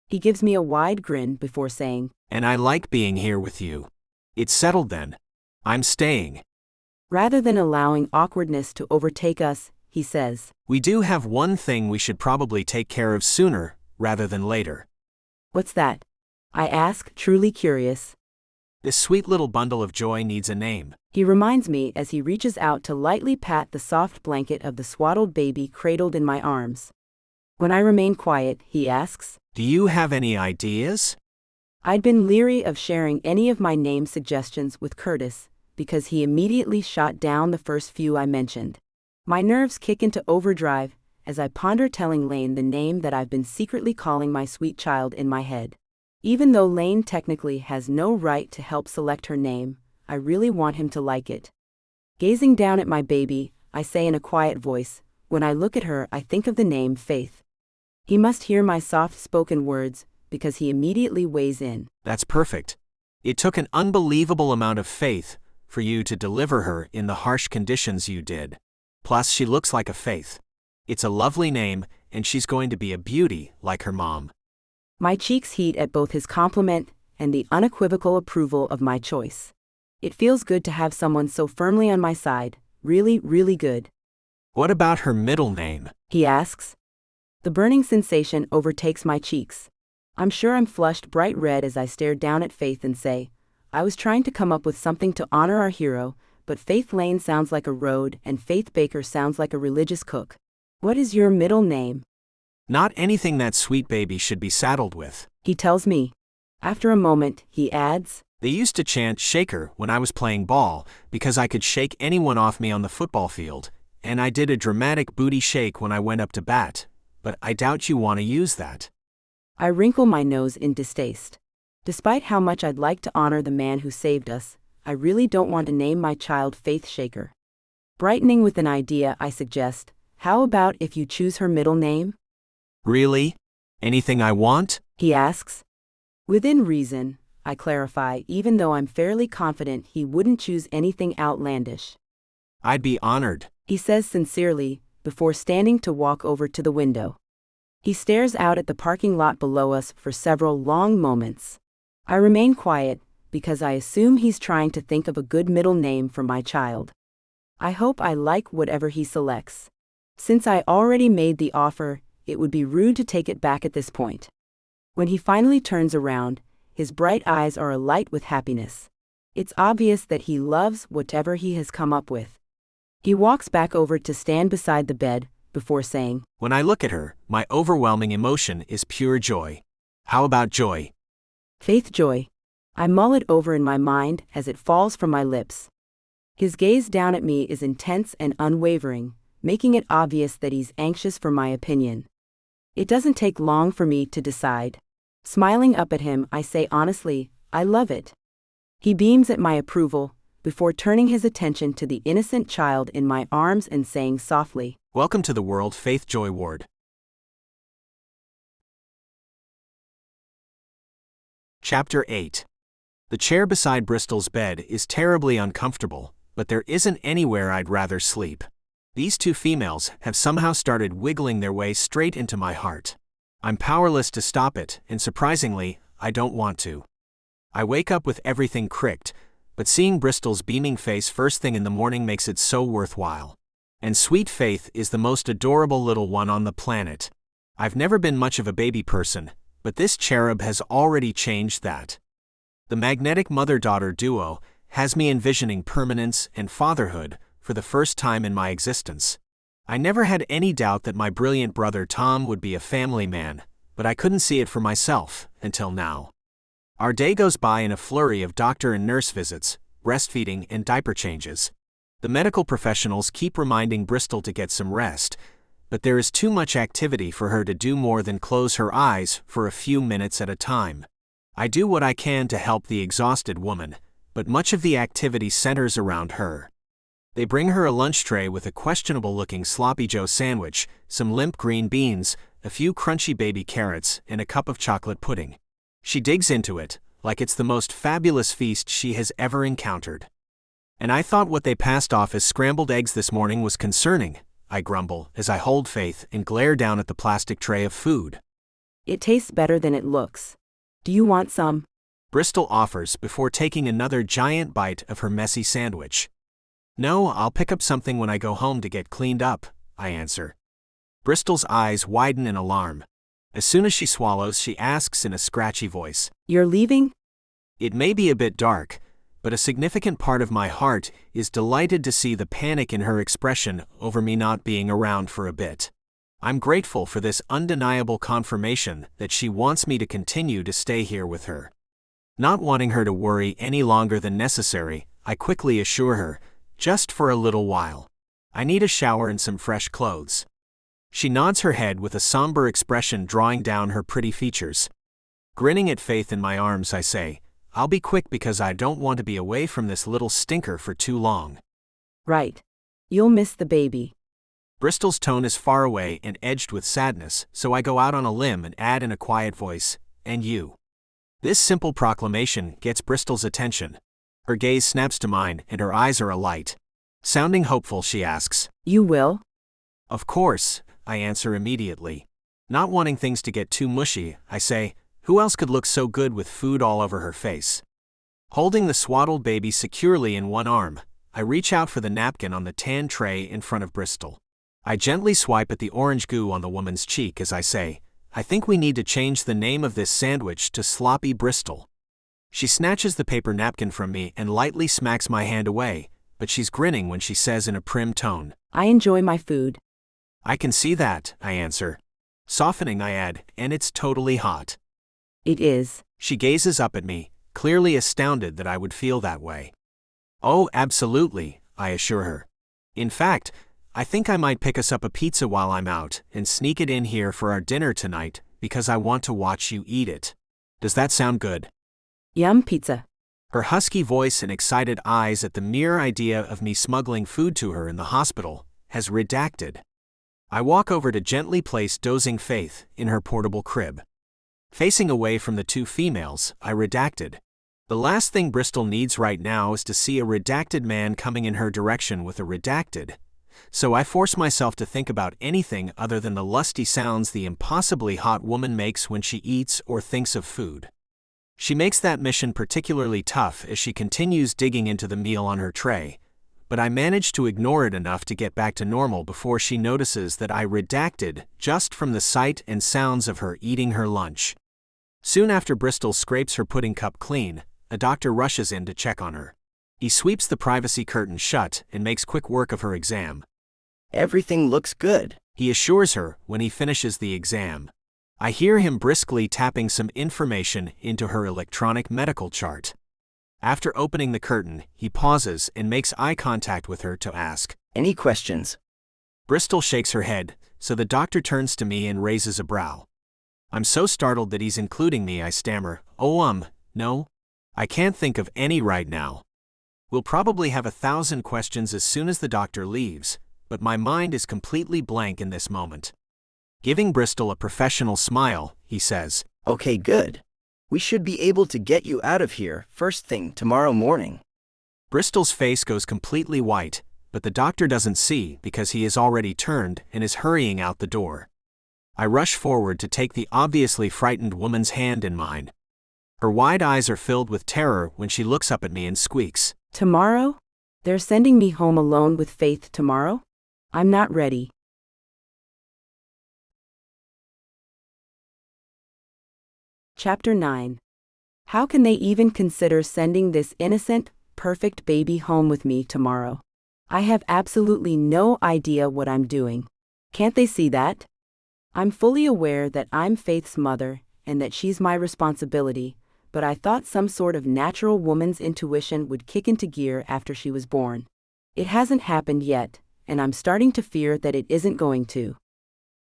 He gives me a wide grin before saying, And I like being here with you. It's settled then. I'm staying. Rather than allowing awkwardness to overtake us, he says, We do have one thing we should probably take care of sooner, rather than later. What's that? I ask, truly curious. This sweet little bundle of joy needs a name. He reminds me as he reaches out to lightly pat the soft blanket of the swaddled baby cradled in my arms. When I remain quiet, he asks, Do you have any ideas? I'd been leery of sharing any of my name suggestions with Curtis, because he immediately shot down the first few I mentioned. My nerves kick into overdrive as I ponder telling Lane the name that I've been secretly calling my sweet child in my head. Even though Lane technically has no right to help select her name, I really want him to like it. Gazing down at my baby, I say in a quiet voice, when I look at her, I think of the name Faith. He must hear my soft-spoken words, because he immediately weighs in. That's perfect. It took an unbelievable amount of faith for you to deliver her in the harsh conditions you did. Plus, she looks like a Faith. It's a lovely name, and she's going to be a beauty like her mom. My cheeks heat at both his compliment and the unequivocal approval of my choice. It feels good to have someone so firmly on my side, really, really good. What about her middle name? He asks. The burning sensation overtakes my cheeks. I'm sure I'm flushed bright red as I stare down at Faith and say, I was trying to come up with something to honor our hero, but Faith Lane sounds like a road and Faith Baker sounds like a religious cook. What is your middle name? Not anything that sweet baby should be saddled with. He tells me. After a moment, he adds, They used to chant Shaker when I was playing ball because I could shake anyone off me on the football field, and I did a dramatic booty shake when I went up to bat, but I doubt you want to use that. I wrinkle my nose in distaste. Despite how much I'd like to honor the man who saved us, I really don't want to name my child Faith Shaker. Brightening with an idea, I suggest, how about if you choose her middle name? Really? Anything I want? He asks. Within reason, I clarify, even though I'm fairly confident he wouldn't choose anything outlandish. I'd be honored. He says sincerely, before standing to walk over to the window. He stares out at the parking lot below us for several long moments. I remain quiet, because I assume he's trying to think of a good middle name for my child. I hope I like whatever he selects. Since I already made the offer, it would be rude to take it back at this point. When he finally turns around, his bright eyes are alight with happiness. It's obvious that he loves whatever he has come up with. He walks back over to stand beside the bed, before saying, When I look at her, my overwhelming emotion is pure joy. How about joy? Faith Joy. I mull it over in my mind as it falls from my lips. His gaze down at me is intense and unwavering, making it obvious that he's anxious for my opinion. It doesn't take long for me to decide. Smiling up at him, I say honestly, I love it. He beams at my approval, before turning his attention to the innocent child in my arms and saying softly, Welcome to the world, Faith Joy Ward. Chapter 8. The chair beside Bristol's bed is terribly uncomfortable, but there isn't anywhere I'd rather sleep. These two females have somehow started wiggling their way straight into my heart. I'm powerless to stop it, and surprisingly, I don't want to. I wake up with everything cricked, but seeing Bristol's beaming face first thing in the morning makes it so worthwhile. And sweet Faith is the most adorable little one on the planet. I've never been much of a baby person, but this cherub has already changed that. The magnetic mother-daughter duo has me envisioning permanence and fatherhood for the first time in my existence. I never had any doubt that my brilliant brother Tom would be a family man, but I couldn't see it for myself until now. Our day goes by in a flurry of doctor and nurse visits, breastfeeding, and diaper changes. The medical professionals keep reminding Bristol to get some rest, but there is too much activity for her to do more than close her eyes for a few minutes at a time. I do what I can to help the exhausted woman, but much of the activity centers around her. They bring her a lunch tray with a questionable-looking Sloppy Joe sandwich, some limp green beans, a few crunchy baby carrots, and a cup of chocolate pudding. She digs into it, like it's the most fabulous feast she has ever encountered. And I thought what they passed off as scrambled eggs this morning was concerning, I grumble as I hold Faith and glare down at the plastic tray of food. It tastes better than it looks. Do you want some? Bristol offers before taking another giant bite of her messy sandwich. No, I'll pick up something when I go home to get cleaned up, I answer. Bristol's eyes widen in alarm. As soon as she swallows, she asks in a scratchy voice, You're leaving? It may be a bit dark, but a significant part of my heart is delighted to see the panic in her expression over me not being around for a bit. I'm grateful for this undeniable confirmation that she wants me to continue to stay here with her. Not wanting her to worry any longer than necessary, I quickly assure her, just for a little while. I need a shower and some fresh clothes. She nods her head with a somber expression drawing down her pretty features. Grinning at Faith in my arms, I say, I'll be quick because I don't want to be away from this little stinker for too long. Right. You'll miss the baby. Bristol's tone is far away and edged with sadness, so I go out on a limb and add in a quiet voice, and you. This simple proclamation gets Bristol's attention. Her gaze snaps to mine and her eyes are alight. Sounding hopeful, she asks, You will? Of course, I answer immediately. Not wanting things to get too mushy, I say, who else could look so good with food all over her face? Holding the swaddled baby securely in one arm, I reach out for the napkin on the tan tray in front of Bristol. I gently swipe at the orange goo on the woman's cheek as I say, I think we need to change the name of this sandwich to Sloppy Bristol. She snatches the paper napkin from me and lightly smacks my hand away, but she's grinning when she says in a prim tone, I enjoy my food. I can see that, I answer. Softening, I add, and it's totally hot. It is. She gazes up at me, clearly astounded that I would feel that way. Oh, absolutely, I assure her. In fact, I think I might pick us up a pizza while I'm out and sneak it in here for our dinner tonight because I want to watch you eat it. Does that sound good? Yum pizza. Her husky voice and excited eyes at the mere idea of me smuggling food to her in the hospital has redacted. I walk over to gently place dozing Faith in her portable crib. Facing away from the two females, I redacted. The last thing Bristol needs right now is to see a redacted man coming in her direction with a redacted, so I force myself to think about anything other than the lusty sounds the impossibly hot woman makes when she eats or thinks of food. She makes that mission particularly tough as she continues digging into the meal on her tray, but I manage to ignore it enough to get back to normal before she notices that I redacted just from the sight and sounds of her eating her lunch. Soon after Bristol scrapes her pudding cup clean, a doctor rushes in to check on her. He sweeps the privacy curtain shut and makes quick work of her exam. Everything looks good, he assures her when he finishes the exam. I hear him briskly tapping some information into her electronic medical chart. After opening the curtain, he pauses and makes eye contact with her to ask, Any questions? Bristol shakes her head, so the doctor turns to me and raises a brow. I'm so startled that he's including me, I stammer, no. I can't think of any right now. We'll probably have 1,000 questions as soon as the doctor leaves, but my mind is completely blank in this moment. Giving Bristol a professional smile, he says, Okay, good. We should be able to get you out of here first thing tomorrow morning. Bristol's face goes completely white, but the doctor doesn't see because he is already turned and is hurrying out the door. I rush forward to take the obviously frightened woman's hand in mine. Her wide eyes are filled with terror when she looks up at me and squeaks, Tomorrow? They're sending me home alone with Faith tomorrow? I'm not ready. Chapter 9. How can they even consider sending this innocent, perfect baby home with me tomorrow? I have absolutely no idea what I'm doing. Can't they see that? I'm fully aware that I'm Faith's mother and that she's my responsibility, but I thought some sort of natural woman's intuition would kick into gear after she was born. It hasn't happened yet, and I'm starting to fear that it isn't going to.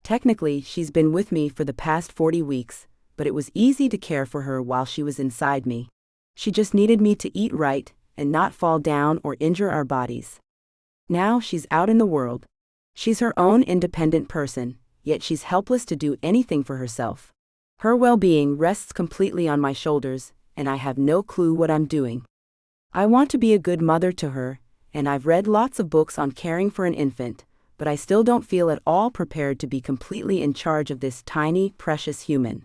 Technically, she's been with me for the past 40 weeks, but it was easy to care for her while she was inside me. She just needed me to eat right and not fall down or injure our bodies. Now she's out in the world. She's her own independent person, yet she's helpless to do anything for herself. Her well-being rests completely on my shoulders, and I have no clue what I'm doing. I want to be a good mother to her, and I've read lots of books on caring for an infant, but I still don't feel at all prepared to be completely in charge of this tiny, precious human.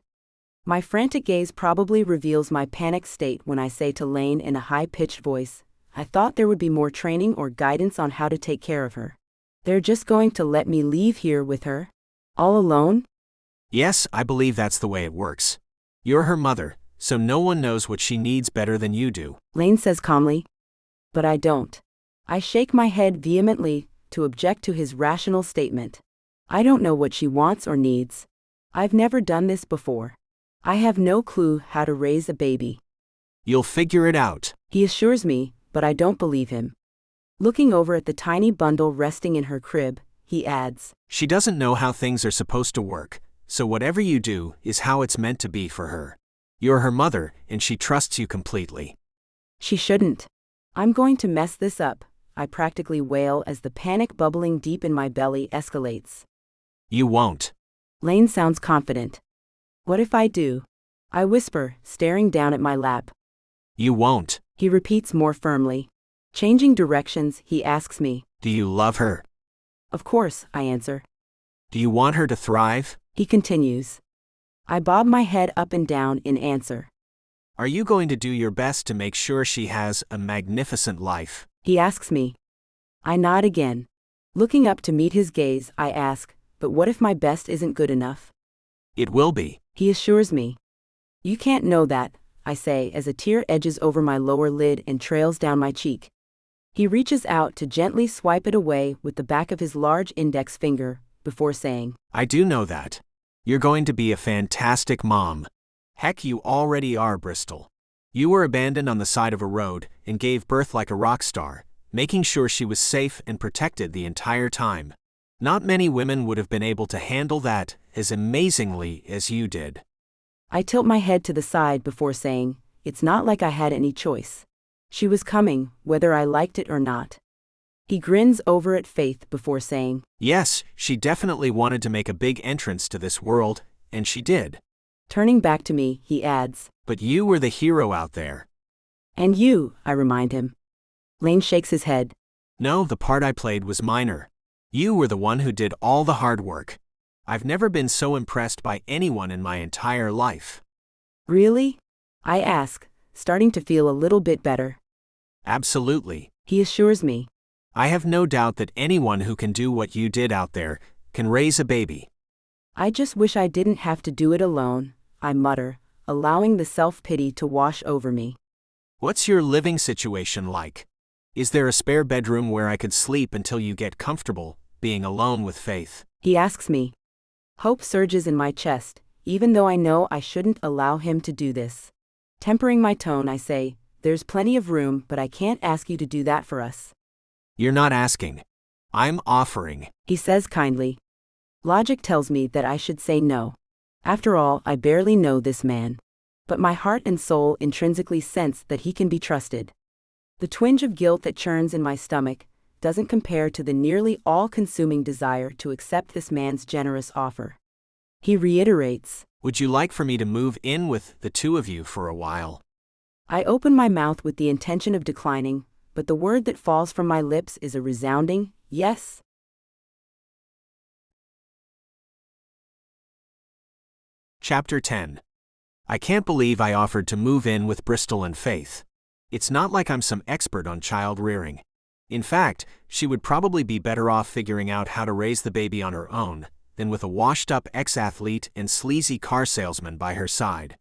My frantic gaze probably reveals my panic state when I say to Lane in a high-pitched voice, I thought there would be more training or guidance on how to take care of her. They're just going to let me leave here with her? All alone? Yes, I believe that's the way it works. You're her mother, so no one knows what she needs better than you do. Lane says calmly. But I don't. I shake my head vehemently to object to his rational statement. I don't know what she wants or needs. I've never done this before. I have no clue how to raise a baby. You'll figure it out, he assures me, but I don't believe him. Looking over at the tiny bundle resting in her crib, he adds, She doesn't know how things are supposed to work, so whatever you do is how it's meant to be for her. You're her mother, and she trusts you completely. She shouldn't. I'm going to mess this up, I practically wail as the panic bubbling deep in my belly escalates. You won't. Lane sounds confident. What if I do? I whisper, staring down at my lap. You won't. He repeats more firmly. Changing directions, he asks me, Do you love her? Of course, I answer. Do you want her to thrive? He continues. I bob my head up and down in answer. Are you going to do your best to make sure she has a magnificent life? He asks me. I nod again. Looking up to meet his gaze, I ask, but what if my best isn't good enough? It will be. He assures me. You can't know that, I say as a tear edges over my lower lid and trails down my cheek. He reaches out to gently swipe it away with the back of his large index finger, before saying, I do know that. You're going to be a fantastic mom. Heck, you already are, Bristol. You were abandoned on the side of a road and gave birth like a rock star, making sure she was safe and protected the entire time. Not many women would have been able to handle that as amazingly as you did. I tilt my head to the side before saying, it's not like I had any choice. She was coming, whether I liked it or not. He grins over at Faith before saying, Yes, she definitely wanted to make a big entrance to this world, and she did. Turning back to me, he adds, But you were the hero out there. And you, I remind him. Lane shakes his head. No, the part I played was minor. You were the one who did all the hard work. I've never been so impressed by anyone in my entire life. Really? I ask, starting to feel a little bit better. Absolutely. He assures me. I have no doubt that anyone who can do what you did out there can raise a baby. I just wish I didn't have to do it alone, I mutter, allowing the self-pity to wash over me. What's your living situation like? Is there a spare bedroom where I could sleep until you get comfortable being alone with Faith? He asks me. Hope surges in my chest, even though I know I shouldn't allow him to do this. Tempering my tone, I say, there's plenty of room, but I can't ask you to do that for us. You're not asking. I'm offering. He says kindly. Logic tells me that I should say no. After all, I barely know this man. But my heart and soul intrinsically sense that he can be trusted. The twinge of guilt that churns in my stomach doesn't compare to the nearly all-consuming desire to accept this man's generous offer. He reiterates, Would you like for me to move in with the two of you for a while? I open my mouth with the intention of declining, but the word that falls from my lips is a resounding yes. Chapter 10. I can't believe I offered to move in with Bristol and Faith. It's not like I'm some expert on child rearing. In fact, she would probably be better off figuring out how to raise the baby on her own than with a washed-up ex-athlete and sleazy car salesman by her side.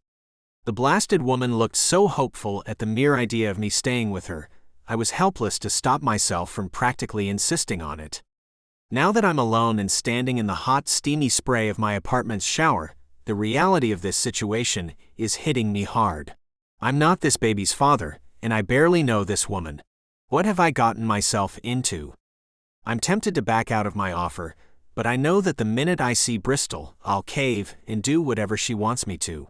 The blasted woman looked so hopeful at the mere idea of me staying with her, I was helpless to stop myself from practically insisting on it. Now that I'm alone and standing in the hot, steamy spray of my apartment's shower, the reality of this situation is hitting me hard. I'm not this baby's father, and I barely know this woman. What have I gotten myself into? I'm tempted to back out of my offer, but I know that the minute I see Bristol, I'll cave and do whatever she wants me to.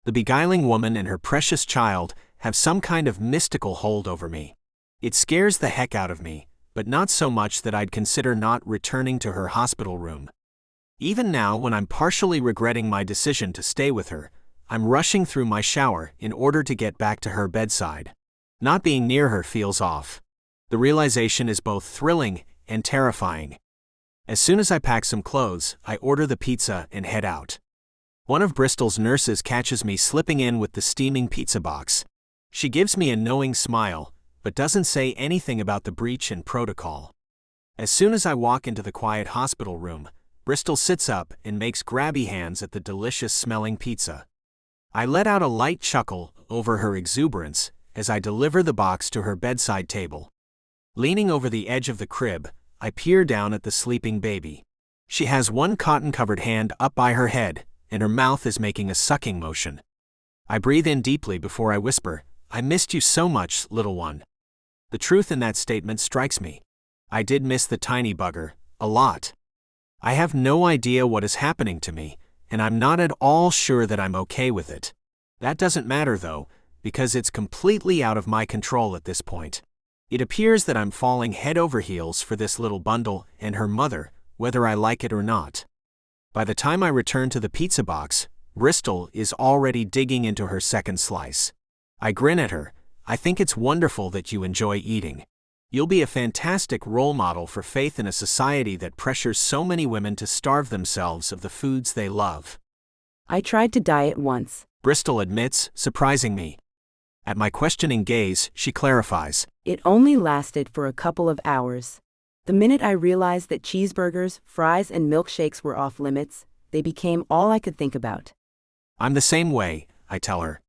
The beguiling woman and her precious child have some kind of mystical hold over me. It scares the heck out of me, but not so much that I'd consider not returning to her hospital room. Even now, when I'm partially regretting my decision to stay with her, I'm rushing through my shower in order to get back to her bedside. Not being near her feels off. The realization is both thrilling and terrifying. As soon as I pack some clothes, I order the pizza and head out. One of Bristol's nurses catches me slipping in with the steaming pizza box. She gives me a knowing smile, but doesn't say anything about the breach in protocol. As soon as I walk into the quiet hospital room, Bristol sits up and makes grabby hands at the delicious-smelling pizza. I let out a light chuckle over her exuberance as I deliver the box to her bedside table. Leaning over the edge of the crib, I peer down at the sleeping baby. She has one cotton-covered hand up by her head, and her mouth is making a sucking motion. I breathe in deeply before I whisper, "I missed you so much, little one." The truth in that statement strikes me. I did miss the tiny bugger, a lot. I have no idea what is happening to me, and I'm not at all sure that I'm okay with it. That doesn't matter though, because it's completely out of my control at this point. It appears that I'm falling head over heels for this little bundle and her mother, whether I like it or not. By the time I return to the pizza box, Bristol is already digging into her second slice. I grin at her. "I think it's wonderful that you enjoy eating. You'll be a fantastic role model for faith in a society that pressures so many women to starve themselves of the foods they love." I tried to diet once, Bristol admits, surprising me. At my questioning gaze, she clarifies. It only lasted for a couple of hours. The minute I realized that cheeseburgers, fries, and milkshakes were off limits, they became all I could think about. "I'm the same way," I tell her.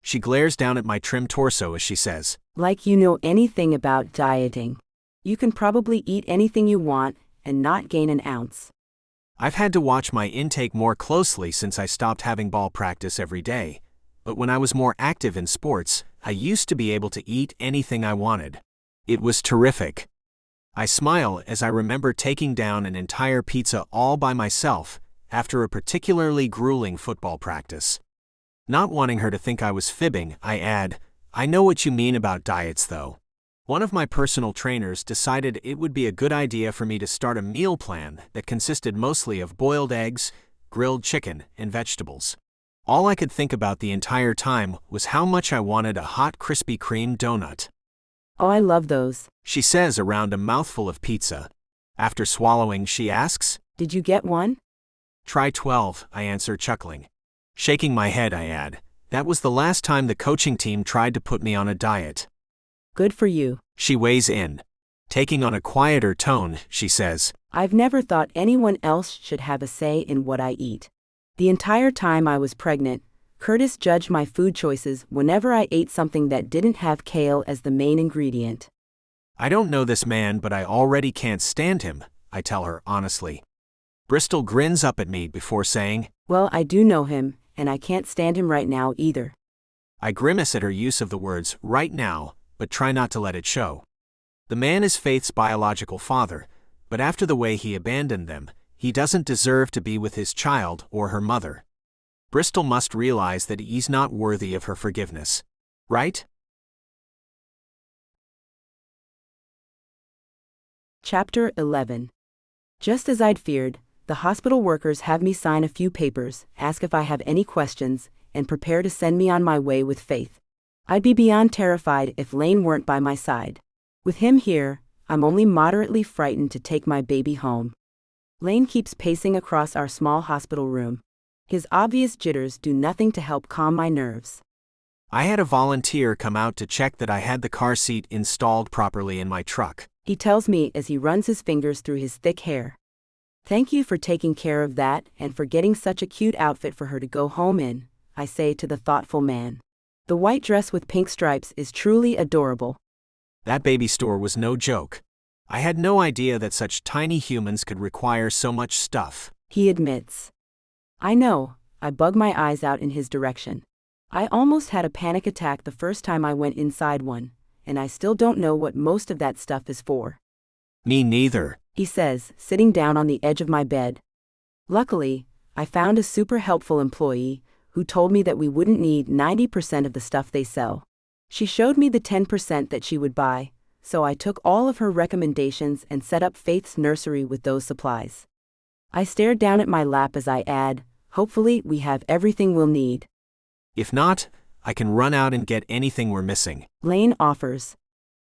She glares down at my trim torso as she says, Like you know anything about dieting. You can probably eat anything you want and not gain an ounce. "I've had to watch my intake more closely since I stopped having ball practice every day, but when I was more active in sports, I used to be able to eat anything I wanted. It was terrific." I smile as I remember taking down an entire pizza all by myself after a particularly grueling football practice. Not wanting her to think I was fibbing, I add, "I know what you mean about diets though. One of my personal trainers decided it would be a good idea for me to start a meal plan that consisted mostly of boiled eggs, grilled chicken, and vegetables. All I could think about the entire time was how much I wanted a hot Krispy Kreme donut." Oh, I love those. She says around a mouthful of pizza. After swallowing, she asks, Did you get one? "Try 12, I answer, chuckling. Shaking my head, I add, "That was the last time the coaching team tried to put me on a diet." Good for you. She weighs in. Taking on a quieter tone, she says, I've never thought anyone else should have a say in what I eat. The entire time I was pregnant, Curtis judged my food choices whenever I ate something that didn't have kale as the main ingredient. "I don't know this man, but I already can't stand him," I tell her honestly. Bristol grins up at me before saying, Well, I do know him, and I can't stand him right now either. I grimace at her use of the words "right now," but try not to let it show. The man is Faith's biological father, but after the way he abandoned them, he doesn't deserve to be with his child or her mother. Bristol must realize that he's not worthy of her forgiveness. Right? Chapter 11. Just as I'd feared, the hospital workers have me sign a few papers, ask if I have any questions, and prepare to send me on my way with Faith. I'd be beyond terrified if Lane weren't by my side. With him here, I'm only moderately frightened to take my baby home. Lane keeps pacing across our small hospital room. His obvious jitters do nothing to help calm my nerves. I had a volunteer come out to check that I had the car seat installed properly in my truck. He tells me as he runs his fingers through his thick hair. Thank you for taking care of that and for getting such a cute outfit for her to go home in, I say to the thoughtful man. The white dress with pink stripes is truly adorable. That baby store was no joke. I had no idea that such tiny humans could require so much stuff. He admits. I know, I bug my eyes out in his direction. I almost had a panic attack the first time I went inside one, and I still don't know what most of that stuff is for. Me neither, he says, sitting down on the edge of my bed. Luckily, I found a super helpful employee who told me that we wouldn't need 90% of the stuff they sell. She showed me the 10% that she would buy, so I took all of her recommendations and set up Faith's nursery with those supplies. I stared down at my lap as I add, hopefully we have everything we'll need. If not, I can run out and get anything we're missing. Lane offers.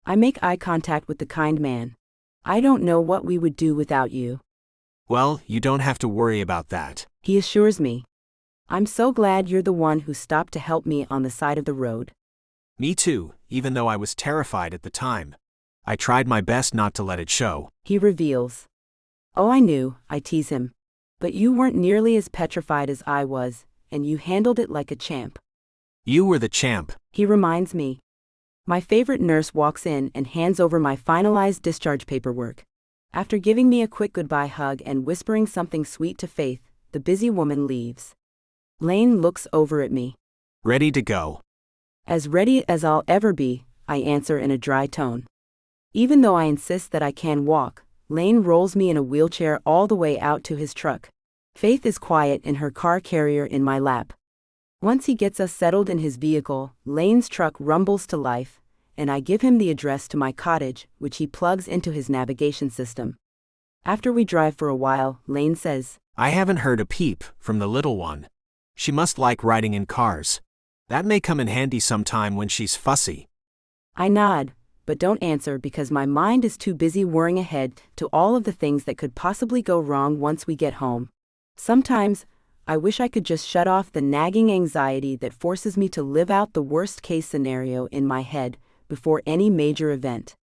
I make eye contact with the kind man. I don't know what we would do without you. Well, you don't have to worry about that. He assures me. I'm so glad you're the one who stopped to help me on the side of the road. Me too, even though I was terrified at the time. I tried my best not to let it show. He reveals. Oh, I knew, I tease him. But you weren't nearly as petrified as I was, and you handled it like a champ. You were the champ. He reminds me. My favorite nurse walks in and hands over my finalized discharge paperwork. After giving me a quick goodbye hug and whispering something sweet to Faith, the busy woman leaves. Lane looks over at me. Ready to go. As ready as I'll ever be, I answer in a dry tone. Even though I insist that I can walk, Lane rolls me in a wheelchair all the way out to his truck. Faith is quiet in her car carrier in my lap. Once he gets us settled in his vehicle, Lane's truck rumbles to life, and I give him the address to my cottage, which he plugs into his navigation system. After we drive for a while, Lane says, I haven't heard a peep from the little one. She must like riding in cars. That may come in handy sometime when she's fussy. I nod, but don't answer because my mind is too busy worrying ahead to all of the things that could possibly go wrong once we get home. Sometimes, I wish I could just shut off the nagging anxiety that forces me to live out the worst-case scenario in my head before any major event.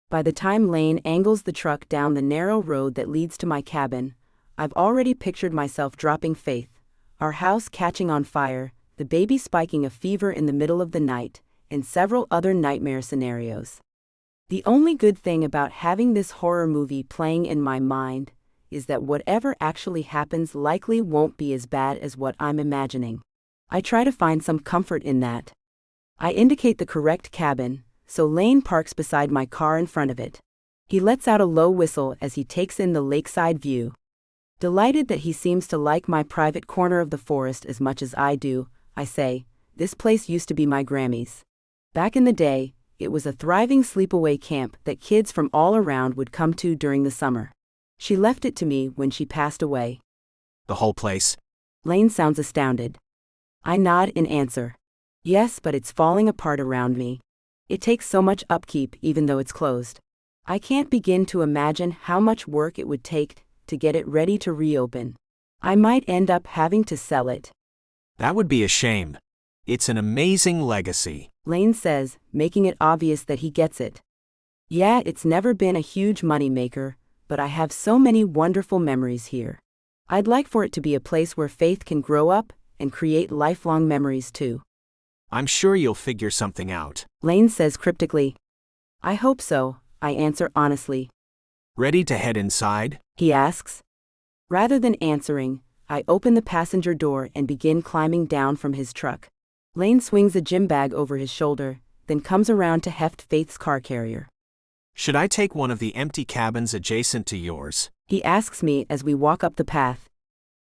By the time Lane angles the truck down the narrow road that leads to my cabin, I've already pictured myself dropping Faith, our house catching on fire, the baby spiking a fever in the middle of the night, and several other nightmare scenarios. The only good thing about having this horror movie playing in my mind is that whatever actually happens likely won't be as bad as what I'm imagining. I try to find some comfort in that. I indicate the correct cabin, so Lane parks beside my car in front of it. He lets out a low whistle as he takes in the lakeside view. Delighted that he seems to like my private corner of the forest as much as I do, I say, this place used to be my Grammy's. Back in the day, it was a thriving sleepaway camp that kids from all around would come to during the summer. She left it to me when she passed away. The whole place? Lane sounds astounded. I nod in answer. Yes, but it's falling apart around me. It takes so much upkeep even though it's closed. I can't begin to imagine how much work it would take to get it ready to reopen. I might end up having to sell it. That would be a shame. It's an amazing legacy. Lane says, making it obvious that he gets it. Yeah, it's never been a huge moneymaker, but I have so many wonderful memories here. I'd like for it to be a place where Faith can grow up and create lifelong memories too. I'm sure you'll figure something out. Lane says cryptically. I hope so, I answer honestly. Ready to head inside? He asks. Rather than answering, I open the passenger door and begin climbing down from his truck. Lane swings a gym bag over his shoulder, then comes around to heft Faith's car carrier. Should I take one of the empty cabins adjacent to yours? He asks me as we walk up the path.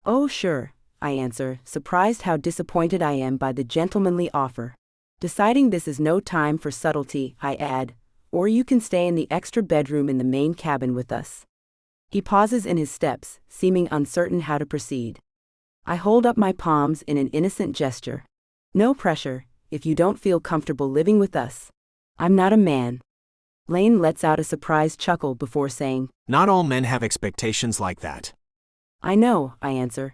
Oh sure, I answer, surprised how disappointed I am by the gentlemanly offer. Deciding this is no time for subtlety, I add, or you can stay in the extra bedroom in the main cabin with us. He pauses in his steps, seeming uncertain how to proceed. I hold up my palms in an innocent gesture. No pressure, if you don't feel comfortable living with us. I'm not a man. Lane lets out a surprised chuckle before saying, Not all men have expectations like that. I know, I answer.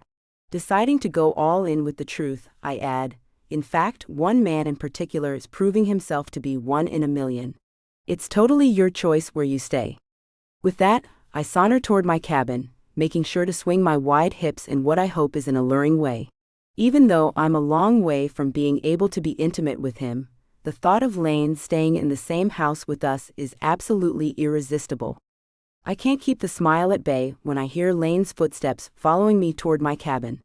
Deciding to go all in with the truth, I add, in fact, one man in particular is proving himself to be one in a million. It's totally your choice where you stay. With that, I saunter toward my cabin, making sure to swing my wide hips in what I hope is an alluring way. Even though I'm a long way from being able to be intimate with him, the thought of Lane staying in the same house with us is absolutely irresistible. I can't keep the smile at bay when I hear Lane's footsteps following me toward my cabin.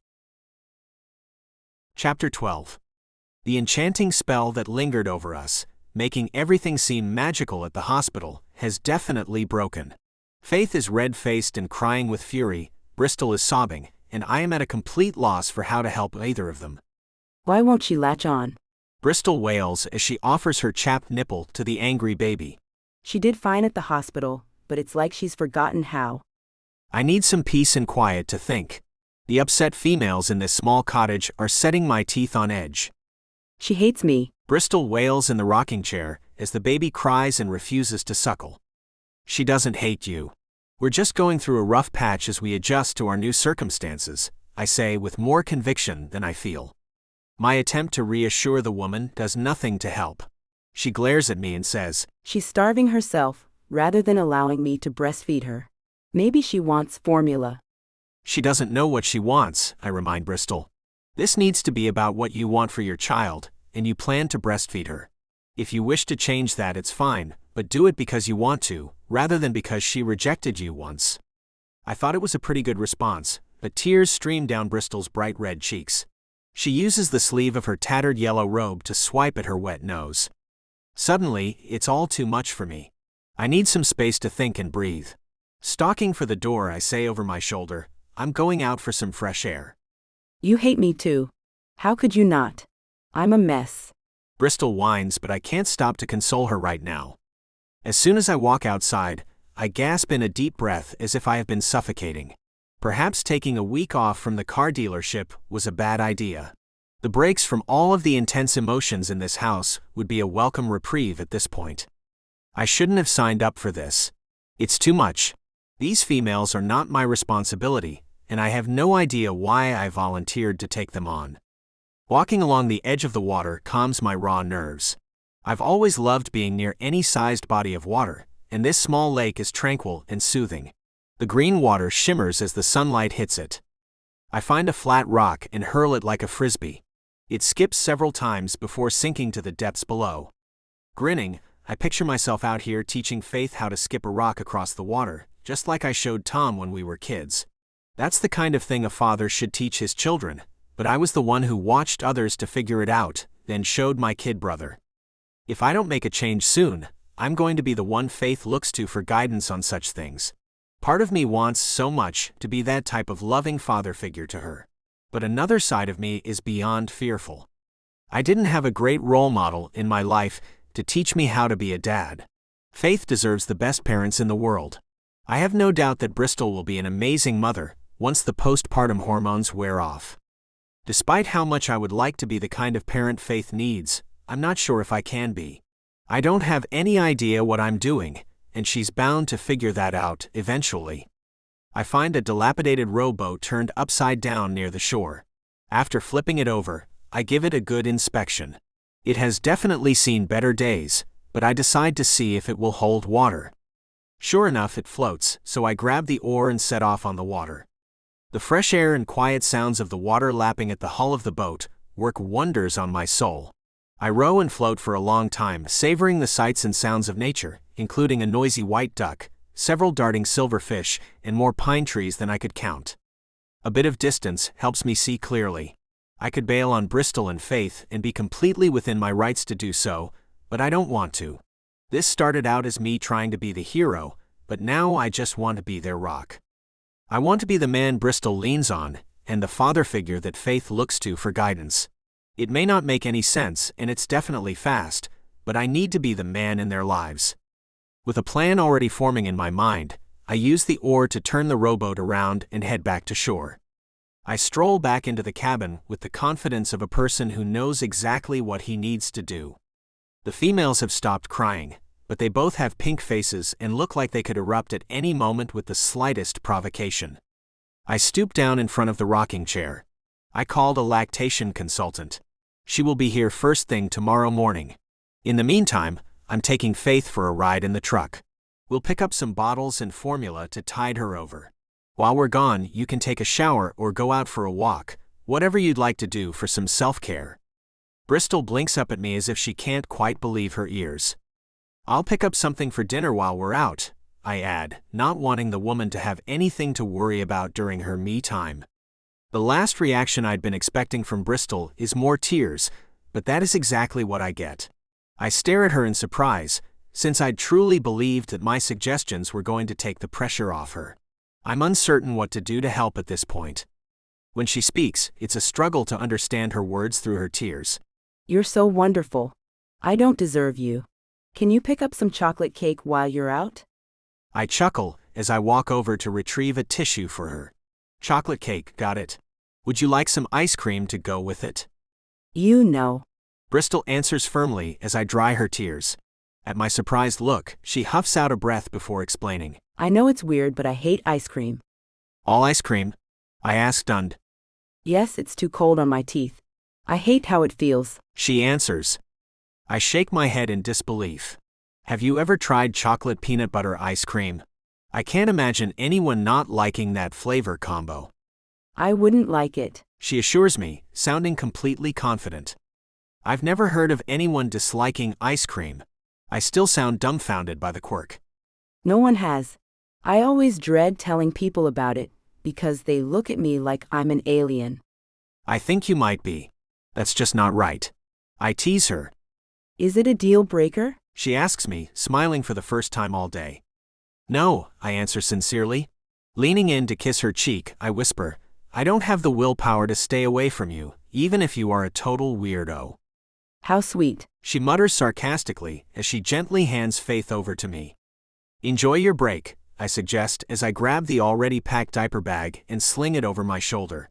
Chapter 12. The enchanting spell that lingered over us, making everything seem magical at the hospital, has definitely broken. Faith is red-faced and crying with fury, Bristol is sobbing, and I am at a complete loss for how to help either of them. Why won't she latch on? Bristol wails as she offers her chapped nipple to the angry baby. She did fine at the hospital, but it's like she's forgotten how. I need some peace and quiet to think. The upset females in this small cottage are setting my teeth on edge. She hates me. Bristol wails in the rocking chair as the baby cries and refuses to suckle. She doesn't hate you. We're just going through a rough patch as we adjust to our new circumstances, I say with more conviction than I feel. My attempt to reassure the woman does nothing to help. She glares at me and says, She's starving herself, rather than allowing me to breastfeed her. Maybe she wants formula. She doesn't know what she wants, I remind Bristol. This needs to be about what you want for your child, and you plan to breastfeed her. If you wish to change that, it's fine, but do it because you want to, rather than because she rejected you once. I thought it was a pretty good response, but tears streamed down Bristol's bright red cheeks. She uses the sleeve of her tattered yellow robe to swipe at her wet nose. Suddenly, it's all too much for me. I need some space to think and breathe. Stalking for the door, I say over my shoulder, I'm going out for some fresh air. You hate me too. How could you not? I'm a mess. Bristol whines, but I can't stop to console her right now. As soon as I walk outside, I gasp in a deep breath as if I have been suffocating. Perhaps taking a week off from the car dealership was a bad idea. The breaks from all of the intense emotions in this house would be a welcome reprieve at this point. I shouldn't have signed up for this. It's too much. These females are not my responsibility, and I have no idea why I volunteered to take them on. Walking along the edge of the water calms my raw nerves. I've always loved being near any sized body of water, and this small lake is tranquil and soothing. The green water shimmers as the sunlight hits it. I find a flat rock and hurl it like a frisbee. It skips several times before sinking to the depths below. Grinning, I picture myself out here teaching Faith how to skip a rock across the water, just like I showed Tom when we were kids. That's the kind of thing a father should teach his children, but I was the one who watched others to figure it out, then showed my kid brother. If I don't make a change soon, I'm going to be the one Faith looks to for guidance on such things. Part of me wants so much to be that type of loving father figure to her. But another side of me is beyond fearful. I didn't have a great role model in my life to teach me how to be a dad. Faith deserves the best parents in the world. I have no doubt that Bristol will be an amazing mother once the postpartum hormones wear off. Despite how much I would like to be the kind of parent Faith needs, I'm not sure if I can be. I don't have any idea what I'm doing, and she's bound to figure that out eventually. I find a dilapidated rowboat turned upside down near the shore. After flipping it over, I give it a good inspection. It has definitely seen better days, but I decide to see if it will hold water. Sure enough, it floats, so I grab the oar and set off on the water. The fresh air and quiet sounds of the water lapping at the hull of the boat work wonders on my soul. I row and float for a long time, savoring the sights and sounds of nature, including a noisy white duck, several darting silverfish, and more pine trees than I could count. A bit of distance helps me see clearly. I could bail on Bristol and Faith and be completely within my rights to do so, but I don't want to. This started out as me trying to be the hero, but now I just want to be their rock. I want to be the man Bristol leans on, and the father figure that Faith looks to for guidance. It may not make any sense, and it's definitely fast, but I need to be the man in their lives. With a plan already forming in my mind, I use the oar to turn the rowboat around and head back to shore. I stroll back into the cabin with the confidence of a person who knows exactly what he needs to do. The females have stopped crying, but they both have pink faces and look like they could erupt at any moment with the slightest provocation. I stoop down in front of the rocking chair. I called a lactation consultant. She will be here first thing tomorrow morning. In the meantime, I'm taking Faith for a ride in the truck. We'll pick up some bottles and formula to tide her over. While we're gone, you can take a shower or go out for a walk, whatever you'd like to do for some self-care. Bristol blinks up at me as if she can't quite believe her ears. I'll pick up something for dinner while we're out, I add, not wanting the woman to have anything to worry about during her me time. The last reaction I'd been expecting from Bristol is more tears, but that is exactly what I get. I stare at her in surprise, since I'd truly believed that my suggestions were going to take the pressure off her. I'm uncertain what to do to help at this point. When she speaks, it's a struggle to understand her words through her tears. You're so wonderful. I don't deserve you. Can you pick up some chocolate cake while you're out? I chuckle as I walk over to retrieve a tissue for her. Chocolate cake, got it. Would you like some ice cream to go with it? You know. Bristol answers firmly as I dry her tears. At my surprised look, she huffs out a breath before explaining. I know it's weird, but I hate ice cream. All ice cream? I ask, stunned. Yes, it's too cold on my teeth. I hate how it feels. She answers. I shake my head in disbelief. Have you ever tried chocolate peanut butter ice cream? I can't imagine anyone not liking that flavor combo. I wouldn't like it, She assures me, sounding completely confident. I've never heard of anyone disliking ice cream. I still sound dumbfounded by the quirk. No one has. I always dread telling people about it, because they look at me like I'm an alien. I think you might be. That's just not right. I tease her. Is it a deal breaker? She asks me, smiling for the first time all day. No, I answer sincerely. Leaning in to kiss her cheek, I whisper, I don't have the willpower to stay away from you, even if you are a total weirdo. How sweet. She mutters sarcastically as she gently hands Faith over to me. Enjoy your break, I suggest as I grab the already packed diaper bag and sling it over my shoulder.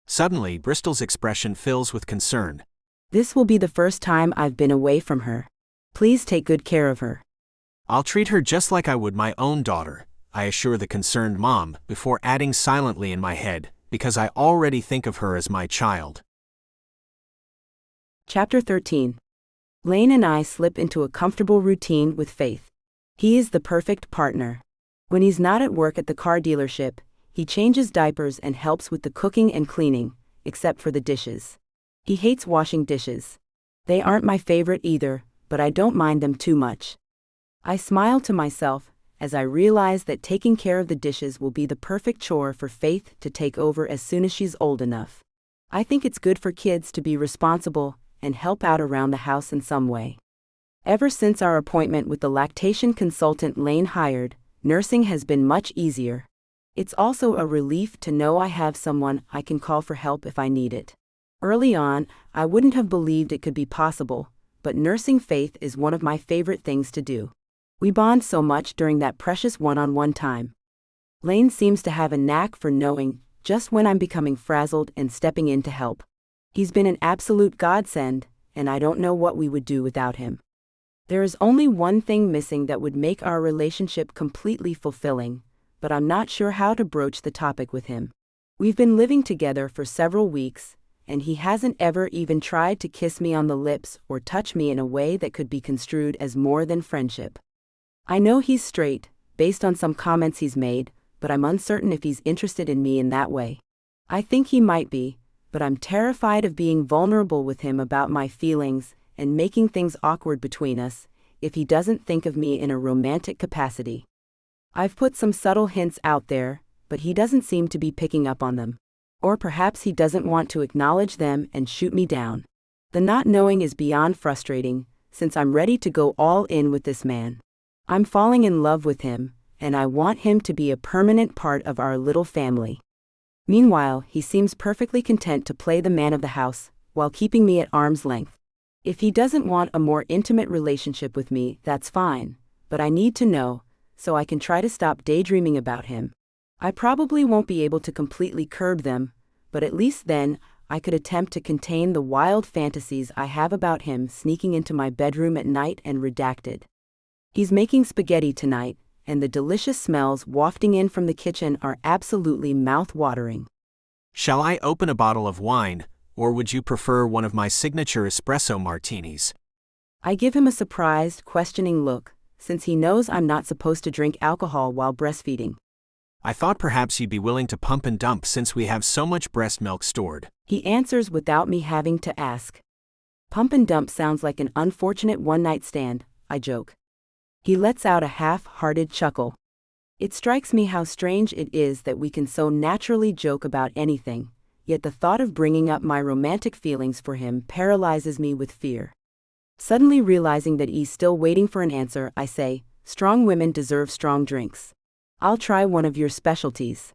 Suddenly, Bristol's expression fills with concern. This will be the first time I've been away from her. Please take good care of her. I'll treat her just like I would my own daughter, I assure the concerned mom, before adding silently in my head, because I already think of her as my child. Chapter 13. Lane and I slip into a comfortable routine with Faith. He is the perfect partner. When he's not at work at the car dealership, he changes diapers and helps with the cooking and cleaning, except for the dishes. He hates washing dishes. They aren't my favorite either, but I don't mind them too much. I smile to myself as I realize that taking care of the dishes will be the perfect chore for Faith to take over as soon as she's old enough. I think it's good for kids to be responsible and help out around the house in some way. Ever since our appointment with the lactation consultant Lane hired, nursing has been much easier. It's also a relief to know I have someone I can call for help if I need it. Early on, I wouldn't have believed it could be possible, but nursing Faith is one of my favorite things to do. We bond so much during that precious one-on-one time. Lane seems to have a knack for knowing just when I'm becoming frazzled and stepping in to help. He's been an absolute godsend, and I don't know what we would do without him. There is only one thing missing that would make our relationship completely fulfilling, but I'm not sure how to broach the topic with him. We've been living together for several weeks, and he hasn't ever even tried to kiss me on the lips or touch me in a way that could be construed as more than friendship. I know he's straight, based on some comments he's made, but I'm uncertain if he's interested in me in that way. I think he might be, but I'm terrified of being vulnerable with him about my feelings and making things awkward between us if he doesn't think of me in a romantic capacity. I've put some subtle hints out there, but he doesn't seem to be picking up on them. Or perhaps he doesn't want to acknowledge them and shoot me down. The not knowing is beyond frustrating, since I'm ready to go all in with this man. I'm falling in love with him, and I want him to be a permanent part of our little family. Meanwhile, he seems perfectly content to play the man of the house, while keeping me at arm's length. If he doesn't want a more intimate relationship with me, that's fine, but I need to know, so I can try to stop daydreaming about him. I probably won't be able to completely curb them, but at least then, I could attempt to contain the wild fantasies I have about him sneaking into my bedroom at night and redacted. He's making spaghetti tonight, and the delicious smells wafting in from the kitchen are absolutely mouth-watering. Shall I open a bottle of wine, or would you prefer one of my signature espresso martinis? I give him a surprised, questioning look, since he knows I'm not supposed to drink alcohol while breastfeeding. I thought perhaps you'd be willing to pump and dump since we have so much breast milk stored. He answers without me having to ask. Pump and dump sounds like an unfortunate one-night stand, I joke. He lets out a half-hearted chuckle. It strikes me how strange it is that we can so naturally joke about anything, yet the thought of bringing up my romantic feelings for him paralyzes me with fear. Suddenly realizing that he's still waiting for an answer, I say, "Strong women deserve strong drinks. I'll try one of your specialties."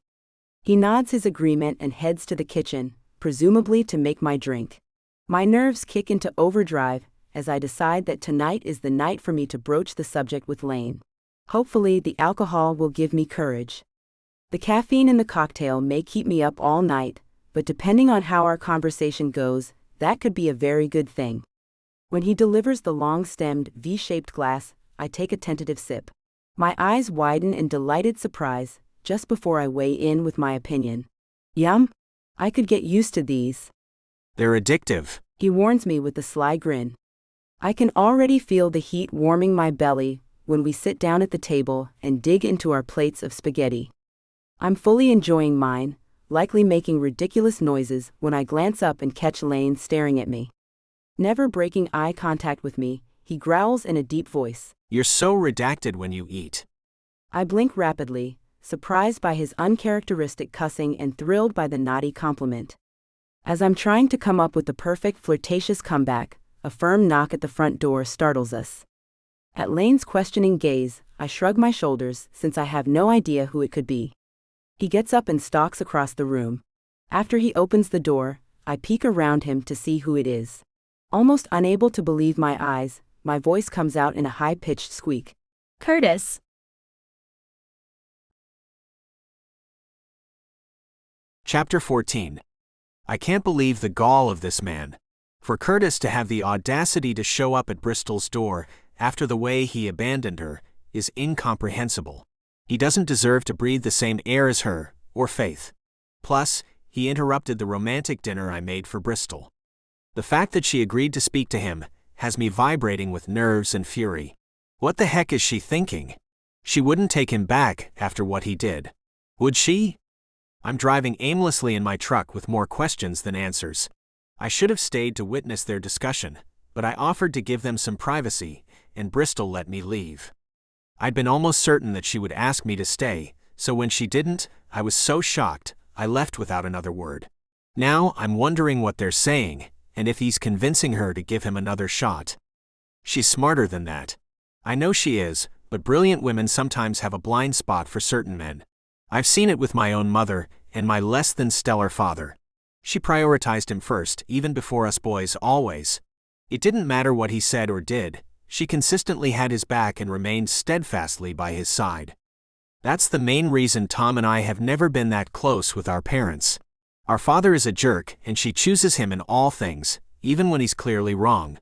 He nods his agreement and heads to the kitchen, presumably to make my drink. My nerves kick into overdrive as I decide that tonight is the night for me to broach the subject with Lane. Hopefully, the alcohol will give me courage. The caffeine in the cocktail may keep me up all night, but depending on how our conversation goes, that could be a very good thing. When he delivers the long-stemmed, V-shaped glass, I take a tentative sip. My eyes widen in delighted surprise, just before I weigh in with my opinion. Yum! I could get used to these. They're addictive, He warns me with a sly grin. I can already feel the heat warming my belly when we sit down at the table and dig into our plates of spaghetti. I'm fully enjoying mine, likely making ridiculous noises when I glance up and catch Lane staring at me. Never breaking eye contact with me, he growls in a deep voice. You're so redacted when you eat. I blink rapidly, surprised by his uncharacteristic cussing and thrilled by the naughty compliment. As I'm trying to come up with the perfect flirtatious comeback, a firm knock at the front door startles us. At Lane's questioning gaze, I shrug my shoulders since I have no idea who it could be. He gets up and stalks across the room. After he opens the door, I peek around him to see who it is. Almost unable to believe my eyes, my voice comes out in a high-pitched squeak. Curtis. Chapter 14. I can't believe the gall of this man. For Curtis to have the audacity to show up at Bristol's door after the way he abandoned her is incomprehensible. He doesn't deserve to breathe the same air as her, or Faith. Plus, he interrupted the romantic dinner I made for Bristol. The fact that she agreed to speak to him has me vibrating with nerves and fury. What the heck is she thinking? She wouldn't take him back after what he did. Would she? I'm driving aimlessly in my truck with more questions than answers. I should have stayed to witness their discussion, but I offered to give them some privacy, and Bristol let me leave. I'd been almost certain that she would ask me to stay, so when she didn't, I was so shocked, I left without another word. Now I'm wondering what they're saying, and if he's convincing her to give him another shot. She's smarter than that. I know she is, but brilliant women sometimes have a blind spot for certain men. I've seen it with my own mother and my less than stellar father. She prioritized him first, even before us boys, always. It didn't matter what he said or did, she consistently had his back and remained steadfastly by his side. That's the main reason Tom and I have never been that close with our parents. Our father is a jerk, and she chooses him in all things, even when he's clearly wrong.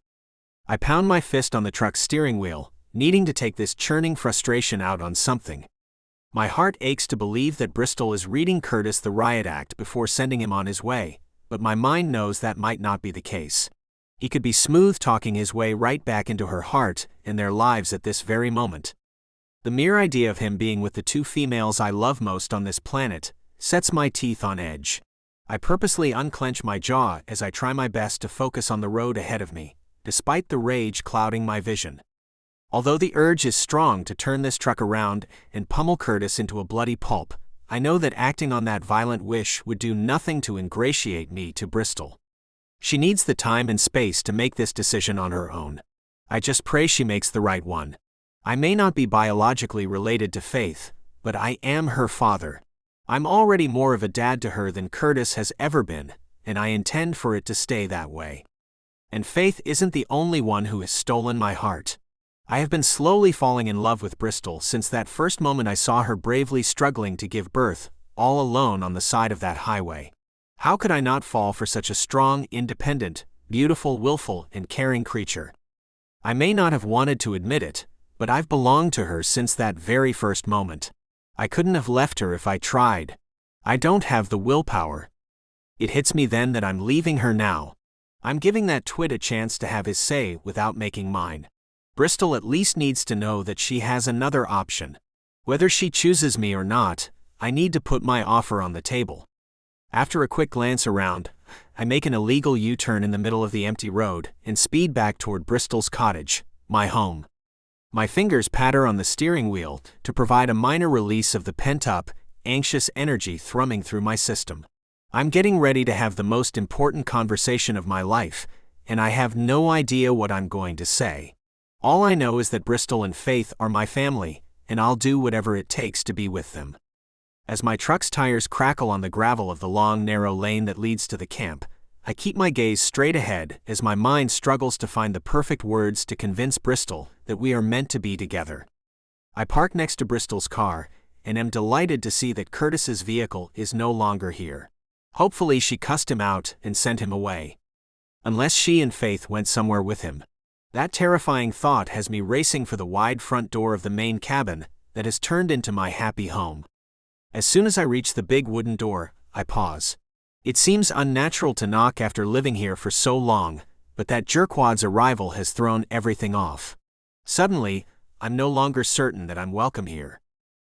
I pound my fist on the truck's steering wheel, needing to take this churning frustration out on something. My heart aches to believe that Bristol is reading Curtis the riot act before sending him on his way, but my mind knows that might not be the case. He could be smooth-talking his way right back into her heart and their lives at this very moment. The mere idea of him being with the two females I love most on this planet sets my teeth on edge. I purposely unclench my jaw as I try my best to focus on the road ahead of me, despite the rage clouding my vision. Although the urge is strong to turn this truck around and pummel Curtis into a bloody pulp, I know that acting on that violent wish would do nothing to ingratiate me to Bristol. She needs the time and space to make this decision on her own. I just pray she makes the right one. I may not be biologically related to Faith, but I am her father. I'm already more of a dad to her than Curtis has ever been, and I intend for it to stay that way. And Faith isn't the only one who has stolen my heart. I have been slowly falling in love with Bristol since that first moment I saw her bravely struggling to give birth, all alone on the side of that highway. How could I not fall for such a strong, independent, beautiful, willful, and caring creature? I may not have wanted to admit it, but I've belonged to her since that very first moment. I couldn't have left her if I tried. I don't have the willpower. It hits me then that I'm leaving her now. I'm giving that twit a chance to have his say without making mine. Bristol at least needs to know that she has another option. Whether she chooses me or not, I need to put my offer on the table. After a quick glance around, I make an illegal U-turn in the middle of the empty road and speed back toward Bristol's cottage, my home. My fingers patter on the steering wheel to provide a minor release of the pent-up, anxious energy thrumming through my system. I'm getting ready to have the most important conversation of my life, and I have no idea what I'm going to say. All I know is that Bristol and Faith are my family, and I'll do whatever it takes to be with them. As my truck's tires crackle on the gravel of the long, narrow lane that leads to the camp, I keep my gaze straight ahead as my mind struggles to find the perfect words to convince Bristol that we are meant to be together. I park next to Bristol's car and am delighted to see that Curtis's vehicle is no longer here. Hopefully she cussed him out and sent him away. Unless she and Faith went somewhere with him. That terrifying thought has me racing for the wide front door of the main cabin that has turned into my happy home. As soon as I reach the big wooden door, I pause. It seems unnatural to knock after living here for so long, but that jerkwad's arrival has thrown everything off. Suddenly, I'm no longer certain that I'm welcome here.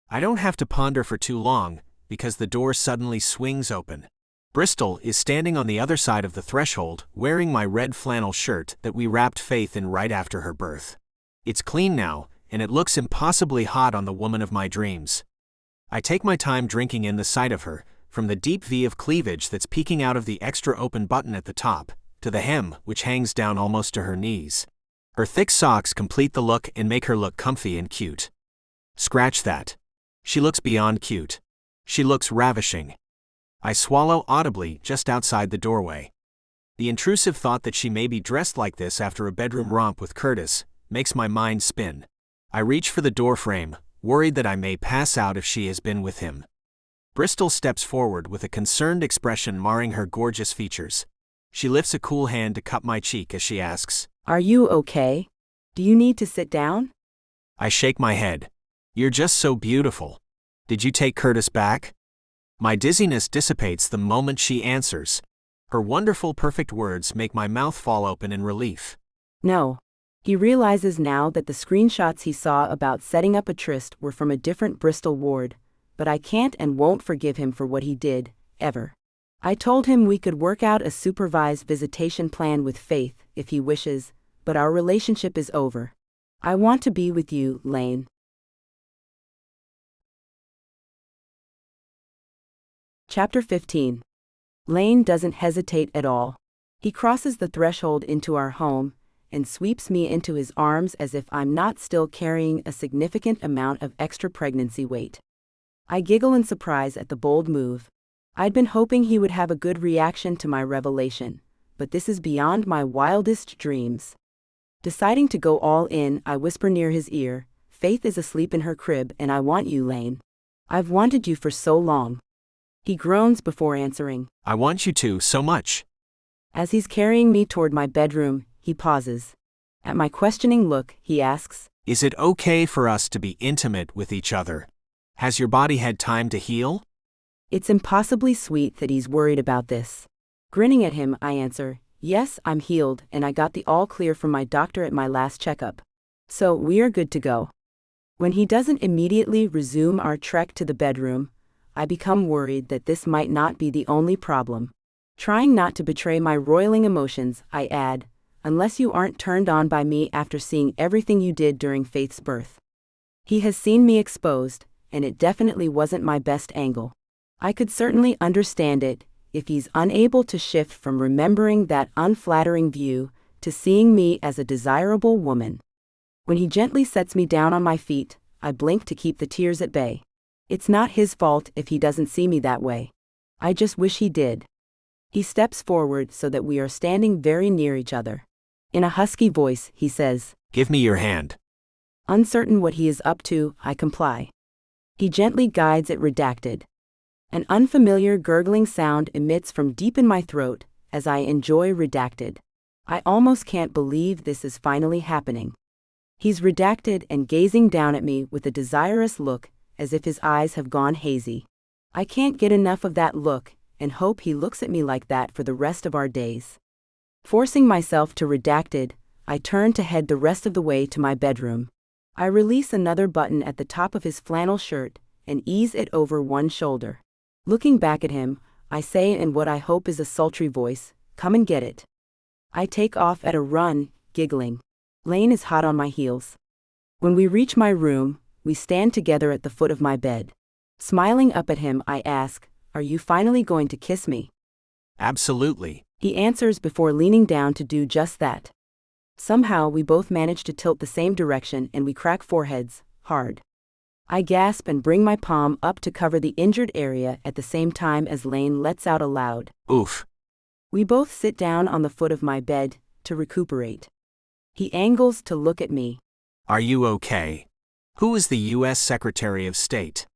I don't have to ponder for too long, because the door suddenly swings open. Bristol is standing on the other side of the threshold, wearing my red flannel shirt that we wrapped Faith in right after her birth. It's clean now, and it looks impossibly hot on the woman of my dreams. I take my time drinking in the sight of her, from the deep V of cleavage that's peeking out of the extra open button at the top, to the hem which hangs down almost to her knees. Her thick socks complete the look and make her look comfy and cute. Scratch that. She looks beyond cute. She looks ravishing. I swallow audibly just outside the doorway. The intrusive thought that she may be dressed like this after a bedroom romp with Curtis makes my mind spin. I reach for the door frame, worried that I may pass out if she has been with him. Bristol steps forward with a concerned expression marring her gorgeous features. She lifts a cool hand to cup my cheek as she asks, Are you okay? Do you need to sit down? I shake my head. You're just so beautiful. Did you take Curtis back? My dizziness dissipates the moment she answers. Her wonderful, perfect words make my mouth fall open in relief. No. He realizes now that the screenshots he saw about setting up a tryst were from a different Bristol Ward, but I can't and won't forgive him for what he did, ever. I told him we could work out a supervised visitation plan with Faith, if he wishes, but our relationship is over. I want to be with you, Lane. Chapter 15. Lane doesn't hesitate at all. He crosses the threshold into our home and sweeps me into his arms as if I'm not still carrying a significant amount of extra pregnancy weight. I giggle in surprise at the bold move. I'd been hoping he would have a good reaction to my revelation, but this is beyond my wildest dreams. Deciding to go all in, I whisper near his ear, Faith is asleep in her crib and I want you, Lane. I've wanted you for so long. He groans before answering. I want you to so much. As he's carrying me toward my bedroom, he pauses. At my questioning look, he asks, Is it okay for us to be intimate with each other? Has your body had time to heal? It's impossibly sweet that he's worried about this. Grinning at him, I answer, Yes, I'm healed and I got the all clear from my doctor at my last checkup. So we are good to go. When he doesn't immediately resume our trek to the bedroom, I become worried that this might not be the only problem. Trying not to betray my roiling emotions, I add, unless you aren't turned on by me after seeing everything you did during Faith's birth. He has seen me exposed, and it definitely wasn't my best angle. I could certainly understand it if he's unable to shift from remembering that unflattering view to seeing me as a desirable woman. When he gently sets me down on my feet, I blink to keep the tears at bay. It's not his fault if he doesn't see me that way. I just wish he did. He steps forward so that we are standing very near each other. In a husky voice, he says, Give me your hand. Uncertain what he is up to, I comply. He gently guides it redacted. An unfamiliar gurgling sound emits from deep in my throat as I enjoy redacted. I almost can't believe this is finally happening. He's redacted and gazing down at me with a desirous look as if his eyes have gone hazy. I can't get enough of that look and hope he looks at me like that for the rest of our days. Forcing myself to redacted, I turn to head the rest of the way to my bedroom. I release another button at the top of his flannel shirt and ease it over one shoulder. Looking back at him, I say in what I hope is a sultry voice, Come and get it. I take off at a run, giggling. Lane is hot on my heels. When we reach my room, we stand together at the foot of my bed. Smiling up at him, I ask, Are you finally going to kiss me? Absolutely. He answers before leaning down to do just that. Somehow we both manage to tilt the same direction and we crack foreheads, hard. I gasp and bring my palm up to cover the injured area at the same time as Lane lets out a loud Oof. We both sit down on the foot of my bed to recuperate. He angles to look at me. Are you okay? Who is the U.S. Secretary of State?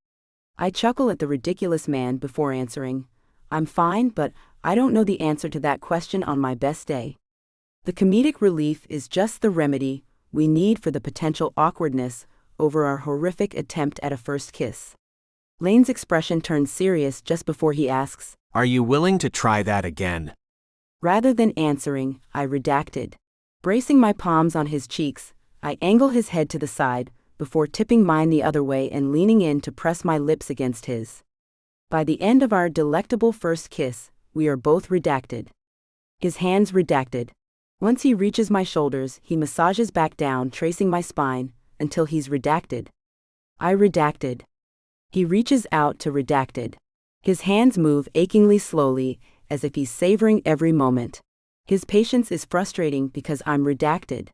I chuckle at the ridiculous man before answering. I'm fine, but I don't know the answer to that question on my best day. The comedic relief is just the remedy we need for the potential awkwardness over our horrific attempt at a first kiss. Lane's expression turns serious just before he asks, Are you willing to try that again? Rather than answering, I redacted. Bracing my palms on his cheeks, I angle his head to the side, before tipping mine the other way and leaning in to press my lips against his. By the end of our delectable first kiss, we are both redacted. His hands redacted. Once he reaches my shoulders, he massages back down, tracing my spine, until he's redacted. I redacted. He reaches out to redacted. His hands move achingly slowly, as if he's savoring every moment. His patience is frustrating because I'm redacted.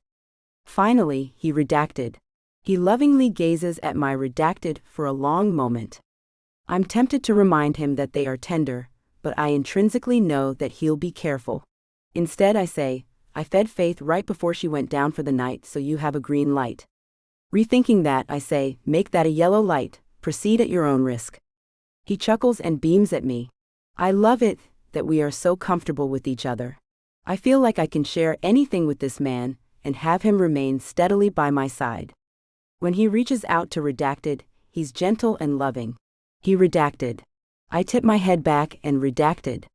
Finally, he redacted. He lovingly gazes at my redacted for a long moment. I'm tempted to remind him that they are tender, but I intrinsically know that he'll be careful. Instead, I say, I fed Faith right before she went down for the night, so you have a green light. Rethinking that, I say, make that a yellow light, proceed at your own risk. He chuckles and beams at me. I love it that we are so comfortable with each other. I feel like I can share anything with this man and have him remain steadily by my side. When he reaches out to redacted, he's gentle and loving. He redacted. I tip my head back and redacted.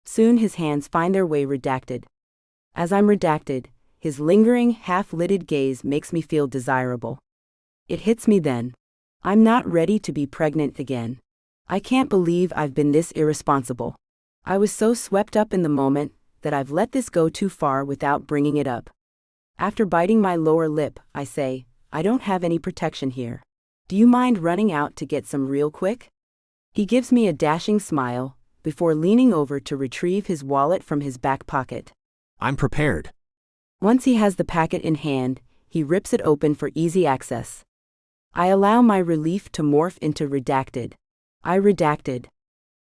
Soon his hands find their way redacted. As I'm redacted, his lingering, half-lidded gaze makes me feel desirable. It hits me then. I'm not ready to be pregnant again. I can't believe I've been this irresponsible. I was so swept up in the moment that I've let this go too far without bringing it up. After biting my lower lip, I say, I don't have any protection here. Do you mind running out to get some real quick? He gives me a dashing smile, before leaning over to retrieve his wallet from his back pocket. I'm prepared. Once he has the packet in hand, he rips it open for easy access. I allow my relief to morph into redacted. I redacted.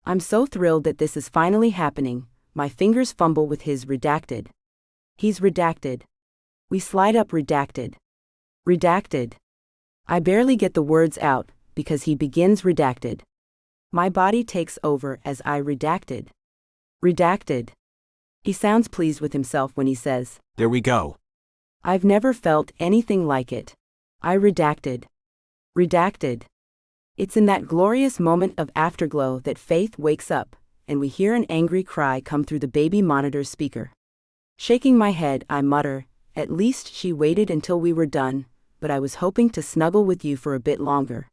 I'm so thrilled that this is finally happening, my fingers fumble with his redacted. He's redacted. We slide up redacted. Redacted. I barely get the words out, because he begins redacted. My body takes over as I redacted. Redacted. He sounds pleased with himself when he says, There we go. I've never felt anything like it. I redacted. Redacted. It's in that glorious moment of afterglow that Faith wakes up, and we hear an angry cry come through the baby monitor's speaker. Shaking my head, I mutter, At least she waited until we were done, but I was hoping to snuggle with you for a bit longer.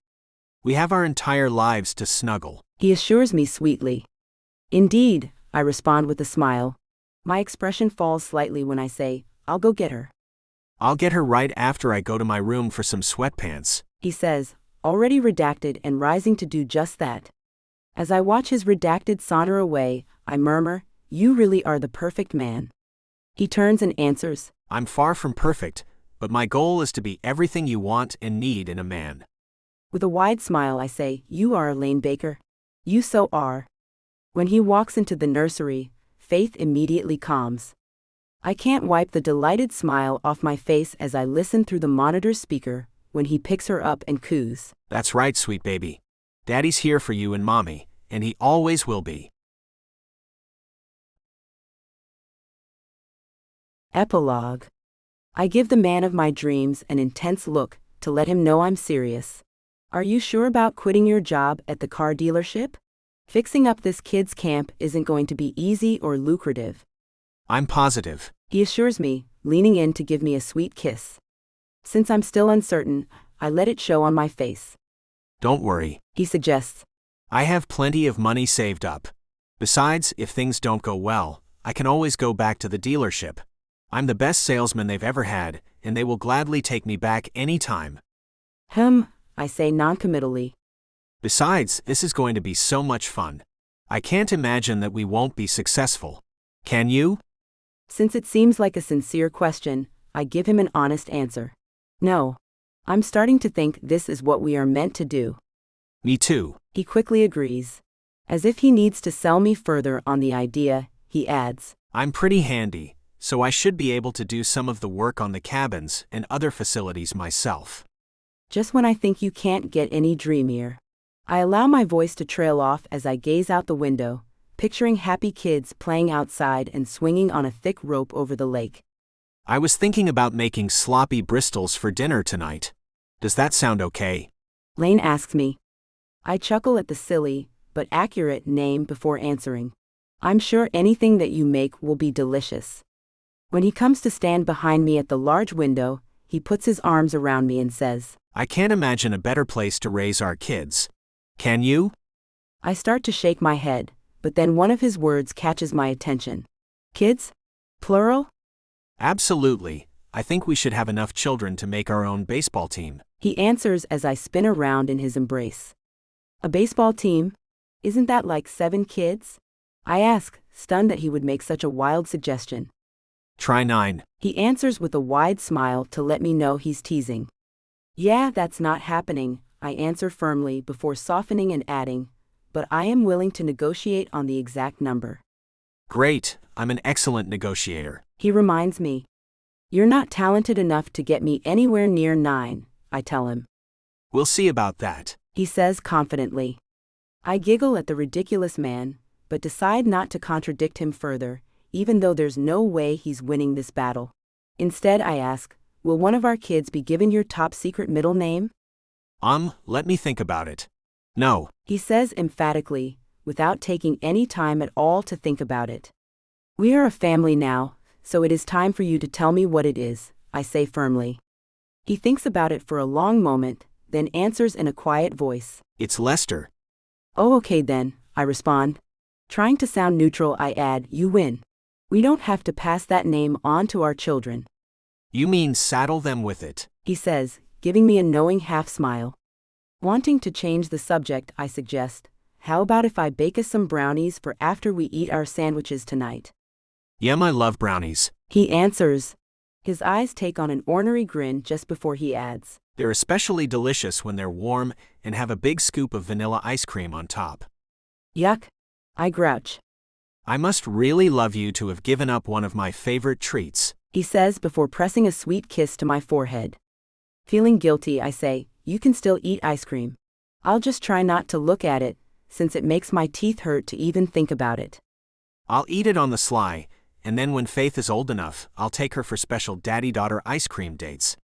We have our entire lives to snuggle. He assures me sweetly. Indeed, I respond with a smile. My expression falls slightly when I say, I'll go get her. I'll get her right after I go to my room for some sweatpants. He says, already redacted and rising to do just that. As I watch his redacted saunter away, I murmur, You really are the perfect man. He turns and answers, I'm far from perfect, but my goal is to be everything you want and need in a man. With a wide smile I say, You are Elaine Baker. You so are. When he walks into the nursery, Faith immediately calms. I can't wipe the delighted smile off my face as I listen through the monitor's speaker when he picks her up and coos. That's right, sweet baby. Daddy's here for you and Mommy, and he always will be. Epilogue. I give the man of my dreams an intense look to let him know I'm serious. Are you sure about quitting your job at the car dealership? Fixing up this kid's camp isn't going to be easy or lucrative. I'm positive. He assures me, leaning in to give me a sweet kiss. Since I'm still uncertain, I let it show on my face. Don't worry. He suggests. I have plenty of money saved up. Besides, if things don't go well, I can always go back to the dealership. I'm the best salesman they've ever had, and they will gladly take me back any time. I say noncommittally. Besides, this is going to be so much fun. I can't imagine that we won't be successful. Can you? Since it seems like a sincere question, I give him an honest answer. No. I'm starting to think this is what we are meant to do. Me too. He quickly agrees. As if he needs to sell me further on the idea, he adds, I'm pretty handy, so I should be able to do some of the work on the cabins and other facilities myself. just when I think you can't get any dreamier. I allow my voice to trail off as I gaze out the window, picturing happy kids playing outside and swinging on a thick rope over the lake. I was thinking about making sloppy Bristols for dinner tonight. Does that sound okay? Lane asks me. I chuckle at the silly, but accurate name before answering. I'm sure anything that you make will be delicious. When he comes to stand behind me at the large window, he puts his arms around me and says, I can't imagine a better place to raise our kids. Can you? I start to shake my head, but then one of his words catches my attention. Kids? Plural? Absolutely. I think we should have enough children to make our own baseball team. He answers as I spin around in his embrace. A baseball team? Isn't that like 7 kids? I ask, stunned that he would make such a wild suggestion. Try 9. He answers with a wide smile to let me know he's teasing. Yeah, that's not happening, I answer firmly before softening and adding, but I am willing to negotiate on the exact number. Great, I'm an excellent negotiator. He reminds me. You're not talented enough to get me anywhere near 9, I tell him. We'll see about that. He says confidently. I giggle at the ridiculous man, but decide not to contradict him further, even though there's no way he's winning this battle. Instead, I ask, will one of our kids be given your top secret middle name? Let me think about it. No. He says emphatically, without taking any time at all to think about it. We are a family now, so it is time for you to tell me what it is, I say firmly. He thinks about it for a long moment, then answers in a quiet voice. It's Lester. Oh, okay then, I respond. Trying to sound neutral, I add, you win. We don't have to pass that name on to our children. You mean saddle them with it? He says, giving me a knowing half smile. Wanting to change the subject, I suggest, how about if I bake us some brownies for after we eat our sandwiches tonight? Yum, I love brownies. He answers. His eyes take on an ornery grin just before he adds. They're especially delicious when they're warm and have a big scoop of vanilla ice cream on top. Yuck. I grouch. I must really love you to have given up one of my favorite treats. He says before pressing a sweet kiss to my forehead. Feeling guilty, I say, you can still eat ice cream. I'll just try not to look at it, since it makes my teeth hurt to even think about it. I'll eat it on the sly, and then when Faith is old enough, I'll take her for special daddy-daughter ice cream dates.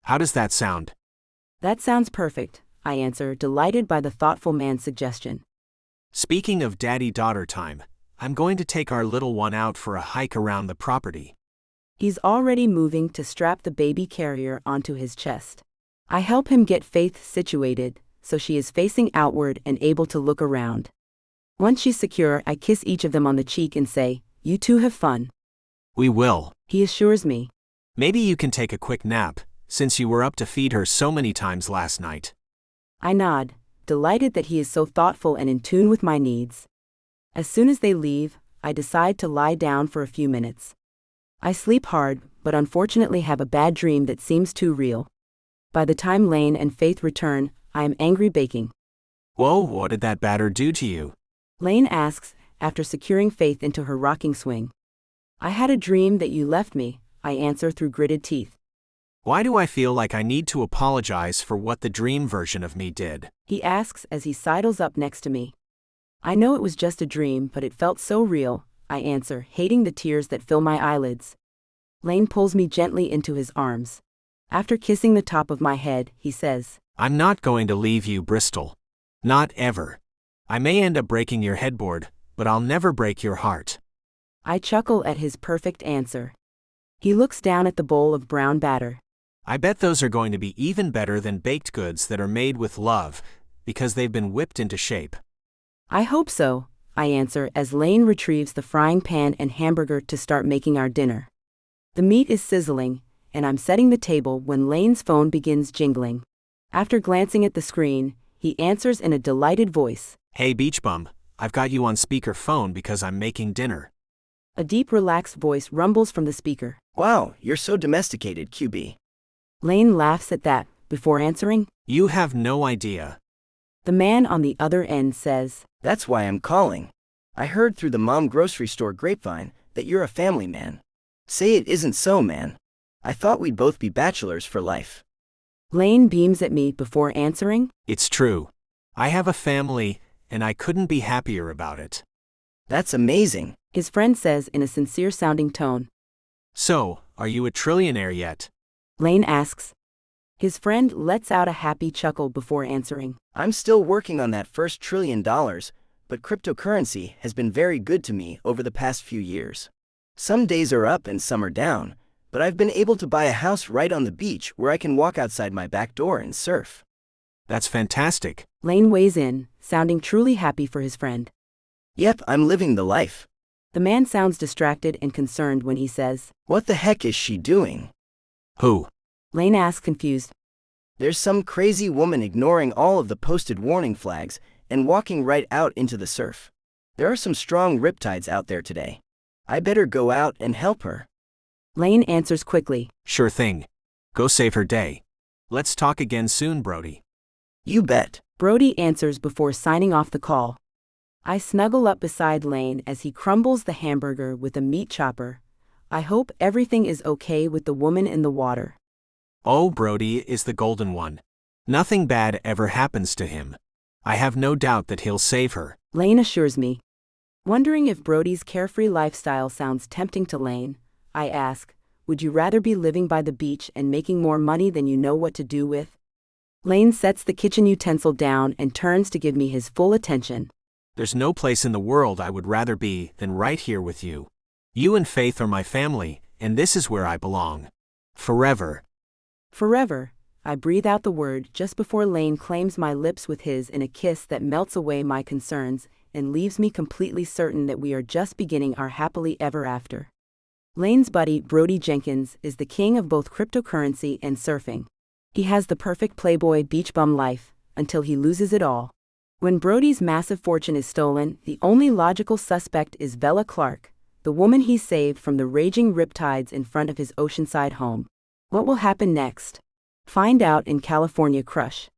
How does that sound? That sounds perfect, I answer, delighted by the thoughtful man's suggestion. Speaking of daddy-daughter time, I'm going to take our little one out for a hike around the property. He's already moving to strap the baby carrier onto his chest. I help him get Faith situated, so she is facing outward and able to look around. Once she's secure, I kiss each of them on the cheek and say, you two have fun. We will. He assures me. Maybe you can take a quick nap, since you were up to feed her so many times last night. I nod, delighted that he is so thoughtful and in tune with my needs. As soon as they leave, I decide to lie down for a few minutes. I sleep hard, but unfortunately have a bad dream that seems too real. By the time Lane and Faith return, I am angry baking. Whoa, what did that batter do to you? Lane asks, after securing Faith into her rocking swing. I had a dream that you left me, I answer through gritted teeth. Why do I feel like I need to apologize for what the dream version of me did? He asks as he sidles up next to me. I know it was just a dream, but it felt so real, I answer, hating the tears that fill my eyelids. Lane pulls me gently into his arms. After kissing the top of my head, he says, I'm not going to leave you, Bristol. Not ever. I may end up breaking your headboard, but I'll never break your heart. I chuckle at his perfect answer. He looks down at the bowl of brown batter. I bet those are going to be even better than baked goods that are made with love, because they've been whipped into shape. I hope so, I answer as Lane retrieves the frying pan and hamburger to start making our dinner. The meat is sizzling, and I'm setting the table when Lane's phone begins jingling. After glancing at the screen, he answers in a delighted voice. Hey beach bum, I've got you on speaker phone because I'm making dinner. A deep relaxed voice rumbles from the speaker. Wow, you're so domesticated, QB. Lane laughs at that, before answering. You have no idea. The man on the other end says, That's why I'm calling. I heard through the mom grocery store grapevine that you're a family man. Say it isn't so, man. I thought we'd both be bachelors for life. Lane beams at me before answering. It's true. I have a family, and I couldn't be happier about it. That's amazing. His friend says in a sincere-sounding tone. So, are you a trillionaire yet? Lane asks. His friend lets out a happy chuckle before answering. I'm still working on that first $1 trillion, but cryptocurrency has been very good to me over the past few years. Some days are up and some are down, but I've been able to buy a house right on the beach where I can walk outside my back door and surf. That's fantastic. Lane weighs in, sounding truly happy for his friend. Yep, I'm living the life. The man sounds distracted and concerned when he says, What the heck is she doing? Who? Lane asks confused. There's some crazy woman ignoring all of the posted warning flags and walking right out into the surf. There are some strong riptides out there today. I better go out and help her. Lane answers quickly. Sure thing. Go save her day. Let's talk again soon, Brody. You bet. Brody answers before signing off the call. I snuggle up beside Lane as he crumbles the hamburger with a meat chopper. I hope everything is okay with the woman in the water. Oh, Brody is the golden one. Nothing bad ever happens to him. I have no doubt that he'll save her. Lane assures me. Wondering if Brody's carefree lifestyle sounds tempting to Lane, I ask, would you rather be living by the beach and making more money than you know what to do with? Lane sets the kitchen utensil down and turns to give me his full attention. There's no place in the world I would rather be than right here with you. You and Faith are my family, and this is where I belong. Forever. Forever, I breathe out the word just before Lane claims my lips with his in a kiss that melts away my concerns and leaves me completely certain that we are just beginning our happily ever after. Lane's buddy, Brody Jenkins, is the king of both cryptocurrency and surfing. He has the perfect playboy beach bum life, until he loses it all. When Brody's massive fortune is stolen, the only logical suspect is Bella Clark, the woman he saved from the raging riptides in front of his oceanside home. What will happen next? Find out in California Crush.